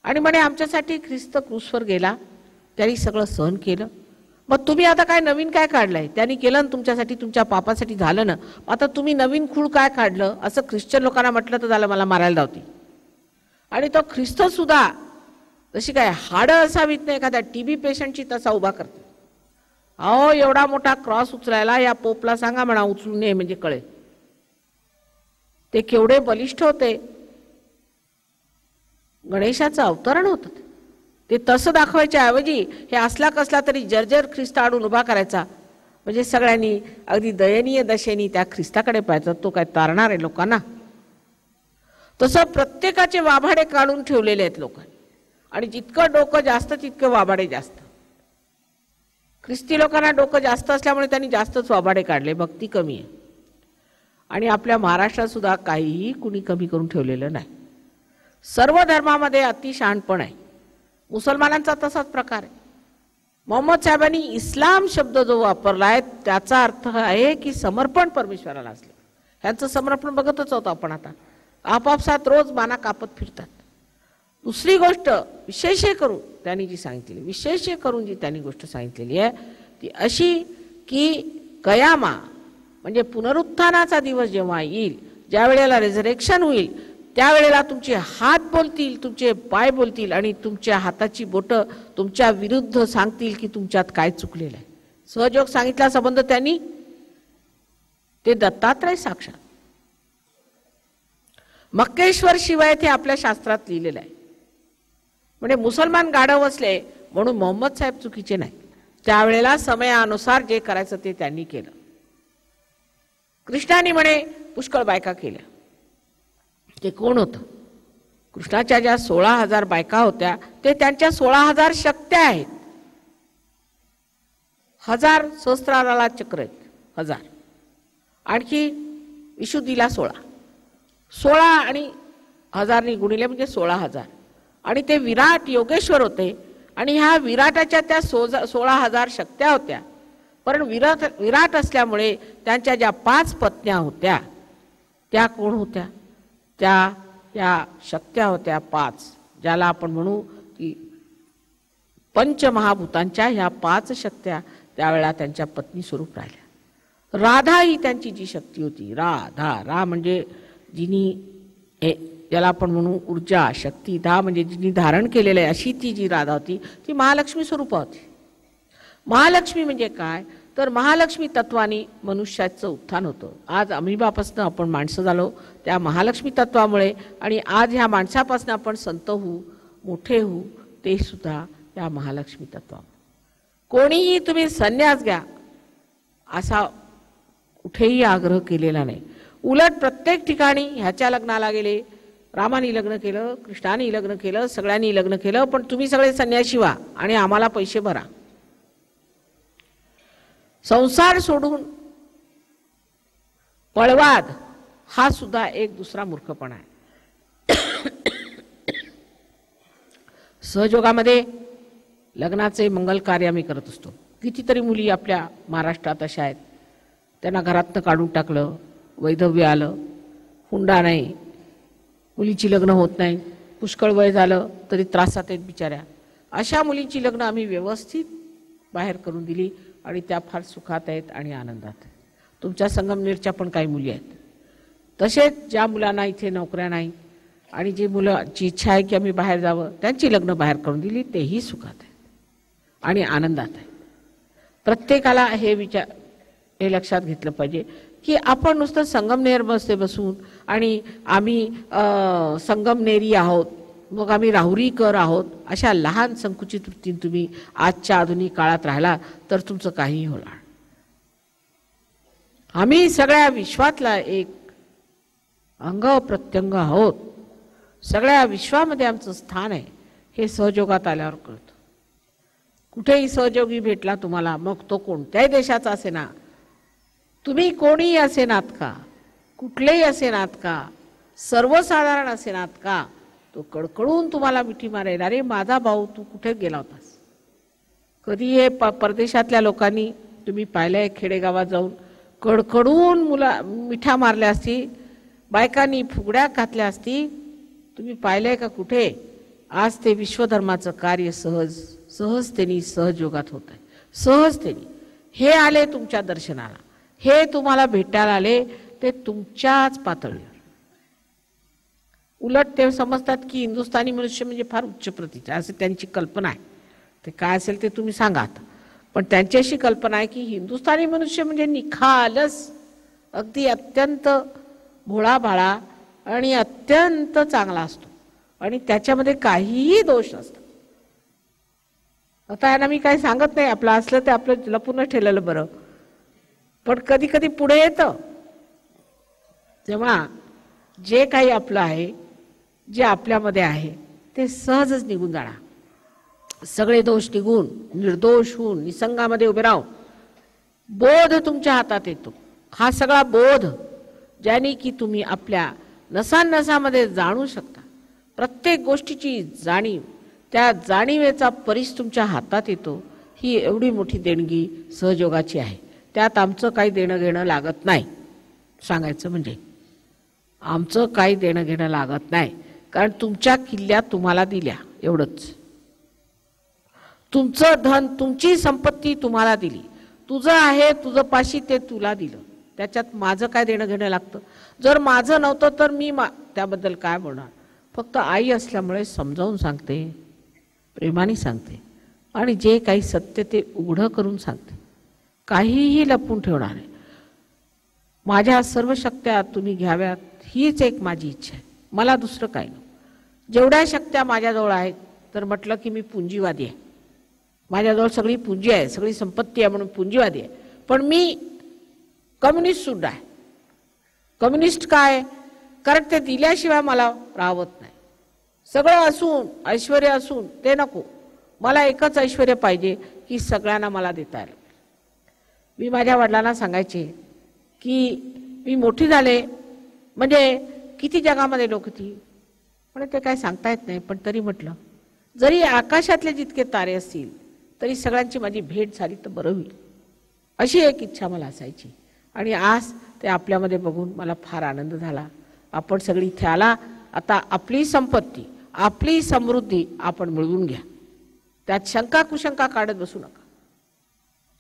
आणि म्हणे आमच्यासाठी ख्रिस्त क्रूसवर गेला, त्यांनी सगळं सहन केलं. मग तुम्ही आता काय नवीन काय काढलंय? त्यांनी केलं ना तुमच्यासाठी, तुमच्या पापासाठी झालं ना. आता तुम्ही नवीन खूळ काय काढलं? असं ख्रिश्चन लोकांना म्हटलं तर झालं मला मारायला धावती. आणि तो ख्रिस्त सुद्धा जशी काय हाडं असावीत नाही एखाद्या टीबी पेशंटची तसा उभा करते. अहो एवढा मोठा क्रॉस उचलायला या पोपला सांगा म्हणा उचलून नये म्हणजे कळेल. ते केवढे बलिष्ठ होते. गणेशाचं अवतरण होतं ते. तसं दाखवायच्या ऐवजी हे असला कसला तरी जर्जर ख्रिस्त आणून उभा करायचा. म्हणजे सगळ्यांनी अगदी दयनीय दशेनी त्या ख्रिस्ताकडे पाहायचं. तो काय तारणार आहे लोकांना? तसं प्रत्येकाचे वाभाडे काढून ठेवलेले आहेत लोकांनी. आणि जितकं डोकं जास्त तितकं वाभाडे जास्त. ख्रिस्ती लोकांना डोकं जास्त असल्यामुळे त्यांनी जास्तच वाभाडे काढले. भक्ती कमी आहे. आणि आपल्या महाराष्ट्रात सुद्धा काहीही कुणी कमी करून ठेवलेलं नाही. सर्व धर्मामध्ये अतिशहाणपण आहे. मुसलमानांचा तसाच प्रकार आहे. मोहम्मद साहेबांनी इस्लाम शब्द जो वापरलाय त्याचा अर्थ आहे की समर्पण परमेश्वराला असलं. ह्यांचं समर्पण बघतच होतं आपण. आता आपापसात रोज माना कापत फिरतात. दुसरी गोष्ट विशेष करून त्यांनी जी सांगितली, विशेष करून जी त्यांनी गोष्ट सांगितलेली आहे ती अशी की कयामा म्हणजे पुनरुत्थानाचा दिवस जेव्हा येईल, ज्या वेळेला रिझरेक्शन होईल, त्यावेळेला तुमचे हात बोलतील, तुमचे पाय बोलतील आणि तुमच्या हाताची बोटं तुमच्या विरुद्ध सांगतील की तुमच्यात काय चुकलेलं आहे. सहजयोग सांगितला संबंध त्यांनी, ते दत्तात्रय साक्षात मक्केश्वर शिवाय ते आपल्या शास्त्रात लिहिलेलं आहे. म्हणजे मुसलमान गाढव असले म्हणून मोहम्मद साहेब चुकीचे नाही, त्यावेळेला समयानुसार जे करायचं ते त्यांनी केलं. कृष्णाने म्हणे पुष्कळ बायका केल्या. ते कोण होतं? कृष्णाच्या ज्या 16,000 बायका होत्या ते त्यांच्या 16,000 शक्त्या आहेत. 1000 सहस्राराला चक्र आहेत, 1000 आणखी विशुद्धीला 16 आणि 1000 गुणिले म्हणजे 16,000 आणि ते विराट योगेश्वर होते. आणि ह्या विराटाच्या त्या 16,000 शक्त्या होत्या. पण विराट असल्यामुळे त्यांच्या ज्या 5 पत्न्या होत्या त्या कोण होत्या? त्या शक्त्या होत्या 5, ज्याला आपण म्हणू की पंचमहाभूतांच्या ह्या 5 शक्त्या त्यावेळेला त्यांच्या पत्नी स्वरूप राहिल्या. राधा ही त्यांची जी शक्ती होती, रा म्हणजे जिनी ज्याला आपण म्हणू ऊर्जा शक्ती, धा म्हणजे जिनी धारण केलेलं आहे अशी ती जी राधा होती ती महालक्ष्मी स्वरूप होती. महालक्ष्मी म्हणजे काय तर महालक्ष्मी तत्वानी मनुष्याचं उत्थान होतं. आज अमिबापासून आपण माणसं झालो त्या महालक्ष्मी तत्वामुळे, आणि आज ह्या माणसापासून आपण संत होऊ, मोठे होऊ, ते सुद्धा या महालक्ष्मी तत्वामुळे. कोणीही तुम्ही संन्यास घ्या असा कुठेही आग्रह केलेला नाही. उलट प्रत्येक ठिकाणी ह्याच्या लग्नाला गेले, रामानी लग्न केलं, कृष्णाने लग्न केलं, सगळ्यांनी लग्न केलं, पण तुम्ही सगळे संन्यासी व्हा आणि आम्हाला पैसे भरा. संसार सोडून पळवाद हा सुद्धा एक दुसरा मूर्खपणा आहे. सहयोगामध्ये लग्नाचे मंगल कार्य आम्ही करत असतो. कितीतरी मुली आपल्या महाराष्ट्रात अशा आहेत, त्यांना घरातनं काढून टाकलं, वैधव्य आलं, हुंडा नाही, मुलीची लग्न होत नाही, पुष्कळ वय झालं तरी त्रासात आहेत बिचाऱ्या. अशा मुलींची लग्न आम्ही व्यवस्थित बाहेर करून दिली आणि त्या फार सुखात आहेत आणि आनंदात आहेत. तुमच्या संगमनेरच्या पण काही मुली आहेत. तसेच ज्या मुलांना इथे नोकऱ्या नाही आणि जी मुलांची इच्छा आहे की आम्ही बाहेर जावं, त्यांची लग्न बाहेर करून दिली, तेही सुखात आहेत आणि आनंदात आहेत. प्रत्येकाला हे लक्षात घेतलं पाहिजे की आपण नुसतं संगमनेर बसून आणि आम्ही संगमनेरी आहोत, मग आम्ही राहुरीकर आहोत, अशा लहान संकुचित वृत्तीने तुम्ही आजच्या आधुनिक काळात राहिला तर तुमचं काहीही होणार. आम्ही सगळ्या विश्वातला एक अंग प्रत्यंग आहोत. सगळ्या विश्वामध्ये आमचं स्थान आहे हे सहयोगात आल्यावर कळतं. कुठेही सहयोगी भेटला तुम्हाला, मग तो कोणत्याही देशाचा असेना, तुम्ही कोणीही असेनात का, कुठलेही असेनात का, सर्वसाधारण असेनात का, तो कडकडून तुम्हाला मिठी मारेल, अरे माझा भाऊ तू कुठे गेला होतास. कधी हे परदेशातल्या लोकांनी तुम्ही पाहिलंय खेडेगावात जाऊन कडकडून मिठा मारल्या असती, बायकांनी फुगड्या घातल्या असती, तुम्ही पाहिलंय का कुठे. आज ते विश्वधर्माचं कार्य सहजतेने सहजयोगात होत आहे. सहजतेने हे आले तुमच्या दर्शनाला, हे तुम्हाला भेटायला आले, ते तुमच्याच पातळीवर. उलट ते समजतात की हिंदुस्थानी मनुष्य म्हणजे फार उच्च प्रतीचे, असं त्यांची कल्पना आहे. ते काय असेल ते तुम्ही सांगा आता, पण त्यांची अशी कल्पना आहे की हिंदुस्थानी मनुष्य म्हणजे निखालस, अगदी अत्यंत भोळाभाळा आणि अत्यंत चांगला असतो आणि त्याच्यामध्ये काहीही दोष नसतो. आता यांना मी काही सांगत नाही, आपलं असलं ते आपलं लपून ठेवलेलं बरं, पण कधी कधी पुढे येतं. तेव्हा जे काही आपलं आहे, जे आपल्यामध्ये आहे ते सहजच निघून जाणार. सगळे दोष निघून निर्दोष होऊन निसंगामध्ये उभे राहून बोध तुमच्या हातात येतो. हा सगळा बोध ज्याने की तुम्ही आपल्या नसानसामध्ये जाणू शकता. प्रत्येक गोष्टीची जाणीव, त्या जाणीवेचा परिस तुमच्या हातात येतो. ही एवढी मोठी देणगी सहयोगाची आहे. त्यात आमचं काही देणं घेणं लागत नाही. सांगायचं म्हणजे आमचं काही देणं घेणं लागत नाही, कारण तुमच्या किल्ल्या तुम्हाला दिल्या एवढंच. तुमचं धन, तुमची संपत्ती तुम्हाला दिली. तुझं आहे, तुझं पाशी ते तुला दिलं. त्याच्यात माझं काय देणं घेणं लागतं? जर माझं नव्हतं तर मी त्याबद्दल काय बोलणार? फक्त आई असल्यामुळे समजावून सांगते, प्रेमाने सांगते आणि जे काही सत्य ते उघडं करून सांगते. काहीही लपवून ठेवणार नाही. माझ्या सर्व शक्त्या तुम्ही घ्याव्यात हीच एक माझी इच्छा आहे. मला दुसरं काही नाही. जेवढ्या शक्त्या माझ्याजवळ आहेत, तर म्हटलं की मी पुंजीवादी आहे. माझ्याजवळ सगळी पुंजी आहे, सगळी संपत्ती आहे म्हणून पुंजीवादी आहे. पण मी कम्युनिस्ट सुद्धा आहे. कम्युनिस्ट काय? कारण ते दिल्याशिवाय मला राहवत नाही. सगळं असून, ऐश्वर्य असून ते नको. मला एकच ऐश्वर्य पाहिजे की सगळ्यांना मला देता येईल. मी माझ्या वडिलांना सांगायचे की मी मोठी झाले म्हणजे किती जगामध्ये लोक होती, पण ते काय सांगता येत नाही. पण तरी म्हटलं जरी आकाशातले जितके तारे असतील तरी सगळ्यांची माझी भेट झाली तर बरं होईल, अशी एक इच्छा मला असायची. आणि आज ते आपल्यामध्ये बघून मला फार आनंद झाला. आपण सगळी इथे आला. आता आपली संपत्ती, आपली समृद्धी आपण मिळवून घ्या. त्यात शंका कुशंका काढत बसू नका.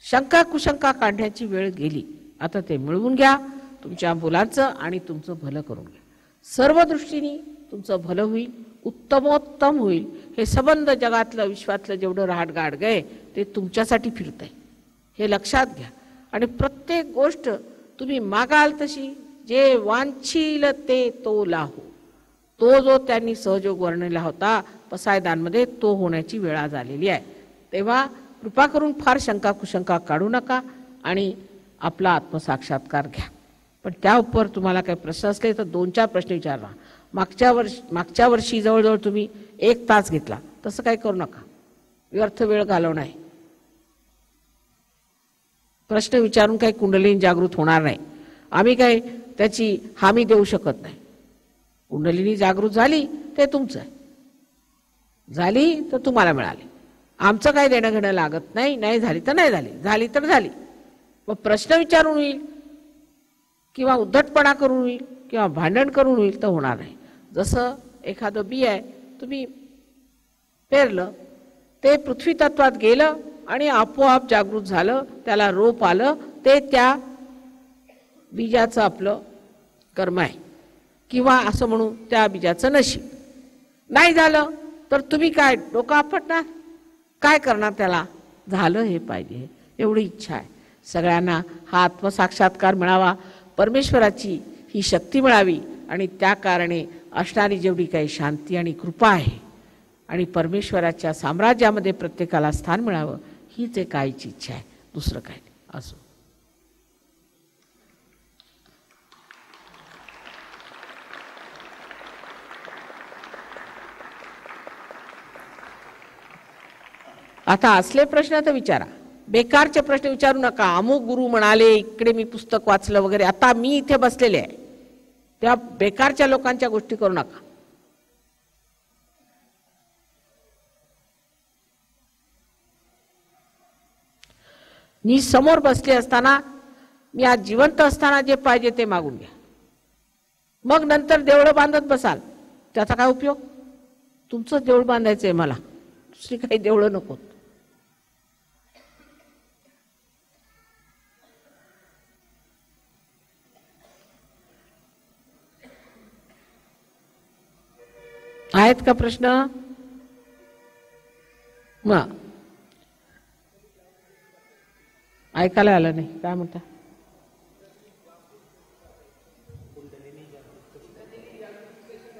शंका कुशंका काढण्याची वेळ गेली. आता ते मिळवून घ्या. तुमच्या मुलांचं आणि तुमचं भलं करून घ्या. सर्व दृष्टीने तुमचं भलं होईल, उत्तमोत्तम होईल. हे संबंध जगातलं, विश्वातलं जेवढं राहडगाड गए ते तुमच्यासाठी फिरतंय, हे लक्षात घ्या. आणि प्रत्येक गोष्ट तुम्ही मागाल तशी, जे वांछील ते तो लाहो. तो जो त्यांनी सहयोग वर्णिला होता पसायदानमध्ये, तो होण्याची वेळ झालेली आहे. तेव्हा कृपा करून फार शंका कुशंका काढू नका आणि आपला आत्मसाक्षात्कार घ्या. पण त्याउपर तुम्हाला काही प्रश्न असले तर 2-4 प्रश्न विचारा. मागच्या वर्षी जवळजवळ तुम्ही 1 तास घेतला, तसं काही करू नका. व्यर्थ वेळ घालवणं आहे. प्रश्न विचारून काही कुंडलिनी जागृत होणार नाही. आम्ही काही त्याची हमी देऊ शकत नाही. कुंडलिनी जागृत झाली ते तुमचं आहे, झाली तर तुम्हाला मिळाली. आमचं काही देणं घेणं लागत नाही. नाही झाली तर नाही झाली, झाली तर झाली. मग प्रश्न विचारून होईल किंवा उद्धटपणा करून होईल किंवा भांडण करून होईल तर होणार नाही. जसं एखादं बी आहे, तुम्ही पेरलं, ते पृथ्वी तत्वात गेलं आणि आपोआप जागृत झालं, त्याला रोप आलं. ते त्या बीजाचं आपलं कर्म आहे किंवा असं म्हणून त्या बीजाचं नशीब. नाही झालं तर तुम्ही काय डोकं आपटणार? काय करणार? त्याला झालं हे पाहिजे, एवढी इच्छा आहे. सगळ्यांना हा आत्मसाक्षात्कार मिळावा, परमेश्वराची ही शक्ती मिळावी आणि त्या कारणे असणारी जेवढी काही शांती आणि कृपा आहे आणि परमेश्वराच्या साम्राज्यामध्ये प्रत्येकाला स्थान मिळावं, हीच एक आईची इच्छा आहे. दुसरं काही नाही. असो. आता असले प्रश्न तर विचारा. बेकारचे प्रश्न विचारू नका. अमुक गुरु म्हणाले, इकडे मी पुस्तक वाचलं वगैरे. आता मी इथे बसलेले आहे, त्या बेकारच्या लोकांच्या गोष्टी करू नका. मी समोर बसले असताना, मी आज जिवंत असताना जे पाहिजे ते मागून घ्या. मग नंतर देवळं बांधत बसाल, त्याचा काय उपयोग? तुमचं देऊळ बांधायचंय मला, दुसरी काही देवळं नकोत. आहेत का प्रश्न? मग ऐकायला आलं नाही, काय म्हणता?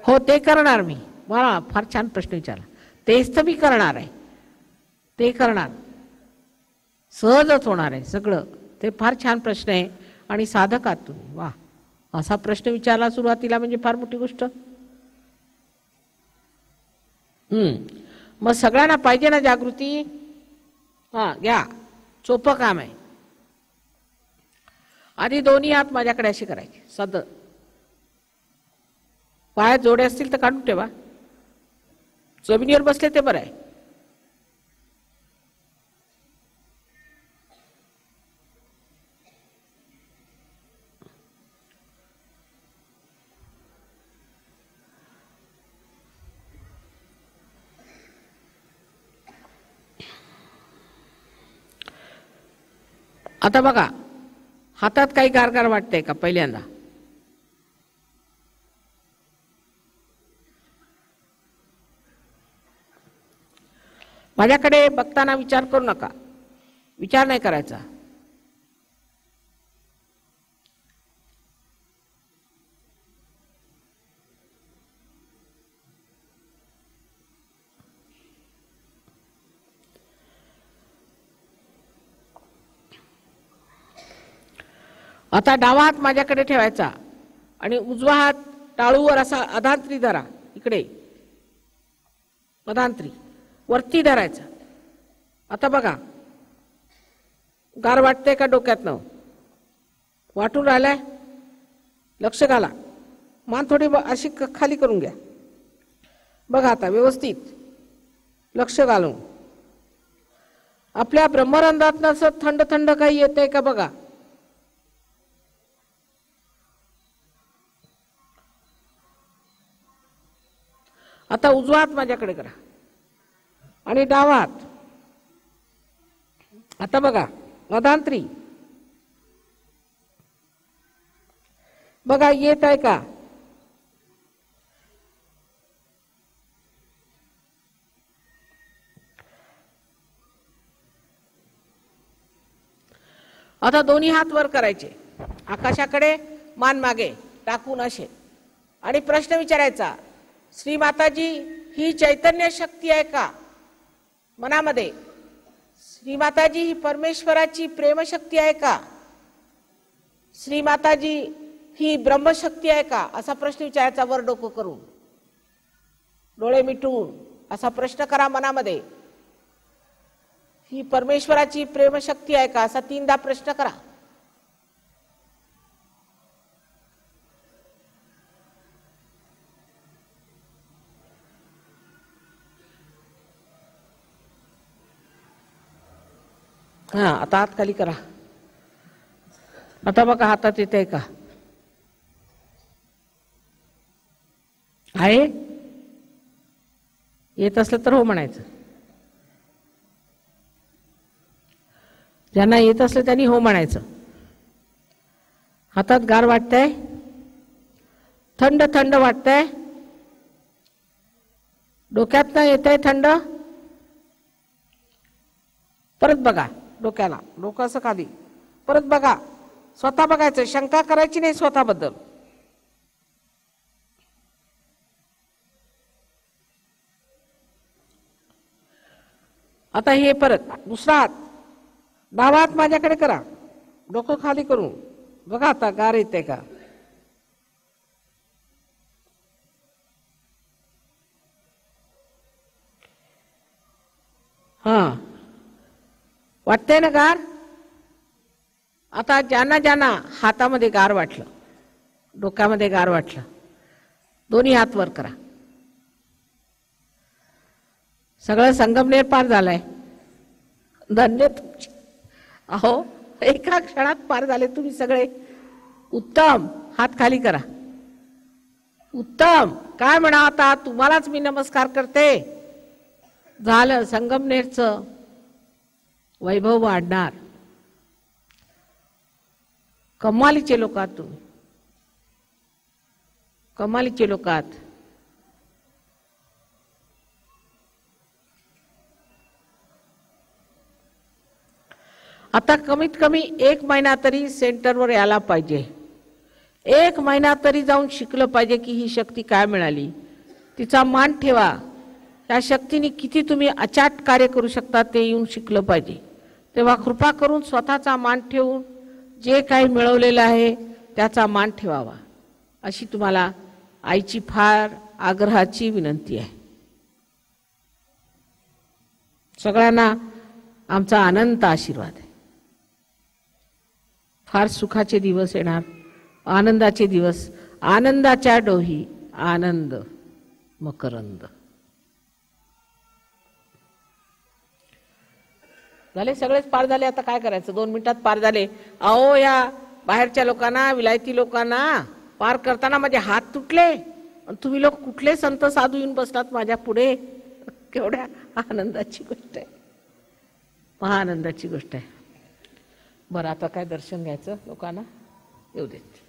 हो, ते करणार मी. मला फार छान प्रश्न विचारला. तेच तर मी करणार आहे. ते करणार, सहजच होणार आहे सगळं. ते फार छान प्रश्न आहे आणि साधक आहात तुम्ही. वा, असा प्रश्न विचारला सुरुवातीला म्हणजे फार मोठी गोष्ट. मग सगळ्यांना पाहिजे ना जागृती? हा, घ्या, सोपं काम आहे. आधी दोन्ही हात माझ्याकडे असे करायचे, सद. पायात जोडे असतील तर काढून ठेवा. जमिनीवर बसले ते बरं आहे. आता बघा, हातात काही गारगार वाटतंय का पहिल्यांदा? माझ्याकडे बघताना विचार करू नका, विचार नाही करायचा. आता डावा हात माझ्याकडे ठेवायचा आणि उजवा हात टाळूवर असा अधांत्री धरा, इकडे अधांत्री वरती धरायचा. आता बघा, गार वाटते का डोक्यातनं? वाटून राहिलाय? लक्ष घाला, मान थोडी अशी खाली करून घ्या. बघा आता व्यवस्थित लक्ष घालून आपल्या ब्रह्मरंध्रातनं असं थंड थंड काही येतंय का बघा. आता उजवा हात माझ्याकडे करा आणि डावा हात. आता बघा अधांत्री, बघा येत आहे का? आता दोन्ही हात वर करायचे, आकाशाकडे मान मागे टाकून असे, आणि प्रश्न विचारायचा, श्री माताजी ही चैतन्य शक्ती आहे का मनामध्ये? श्री माताजी ही परमेश्वराची प्रेमशक्ती आहे का? श्री माताजी ही ब्रह्मशक्ती आहे का? असा प्रश्न विचारायचा, वर डोकं करून डोळे मिटून असा प्रश्न करा मनामध्ये. ही परमेश्वराची प्रेमशक्ती आहे का? असा 3दा प्रश्न करा. हा, आता हात खाली करा. आता बघा हातात येत आहे का? आहे? येत असलं तर हो म्हणायचं. ज्यांना येत असलं त्यांनी हो म्हणायचं. हातात गार वाटतंय? थंड थंड वाटतंय? डोक्यातनं येतंय थंड? परत बघा डोक्याला, डोकं असं खाली, परत बघा. स्वतः बघायचं, शंका करायची नाही स्वतःबद्दल. आता हे परत दुसरा हात, डावा हात माझ्याकडे करा, डोकं खाली करून बघा. आता गार येते का? हा, वाटतंय ना गार? आता ज्यांना ज्यांना हातामध्ये गार वाटलं, डोक्यामध्ये गार वाटलं, दोन्ही हात वर करा. सगळं संगमनेर पार झालंय. धन्य तुमचे. अहो, एका क्षणात पार झाले तुम्ही सगळे. उत्तम. हात खाली करा. उत्तम. काय म्हणा, आता तुम्हालाच मी नमस्कार करते. झालं, संगमनेरचं वैभव वाढणार. कमालीचे लोक आहात तुम्ही, कमालीचे लोक आहात. आता कमीत कमी 1 महिना तरी सेंटरवर यायला पाहिजे. 1 महिना तरी जाऊन शिकलं पाहिजे की ही शक्ती काय मिळाली, तिचा मान ठेवा. त्या शक्तीने किती तुम्ही अचाट कार्य करू शकता ते येऊन शिकलं पाहिजे. तेव्हा कृपा करून स्वतःचा मान ठेवून जे काही मिळवलेलं आहे त्याचा मान ठेवावा, अशी तुम्हाला आईची फार आग्रहाची विनंती आहे. सगळ्यांना आमचा अनंत आशीर्वाद आहे. फार सुखाचे दिवस येणार, आनंदाचे दिवस. आनंदाच्या डोही आनंद मकरंद. झाले, सगळेच पार झाले. आता काय करायचं? 2 मिनिटात पार झाले. अहो, या बाहेरच्या लोकांना, विलायती लोकांना पार करताना माझे हात तुटले, आणि तुम्ही लोक कुठले संत साधू येऊन बसलात माझ्या पुढे. केवढ्या आनंदाची गोष्ट आहे, महाआनंदाची गोष्ट आहे. बरं, आता काय दर्शन घ्यायचं लोकांना येऊ देत.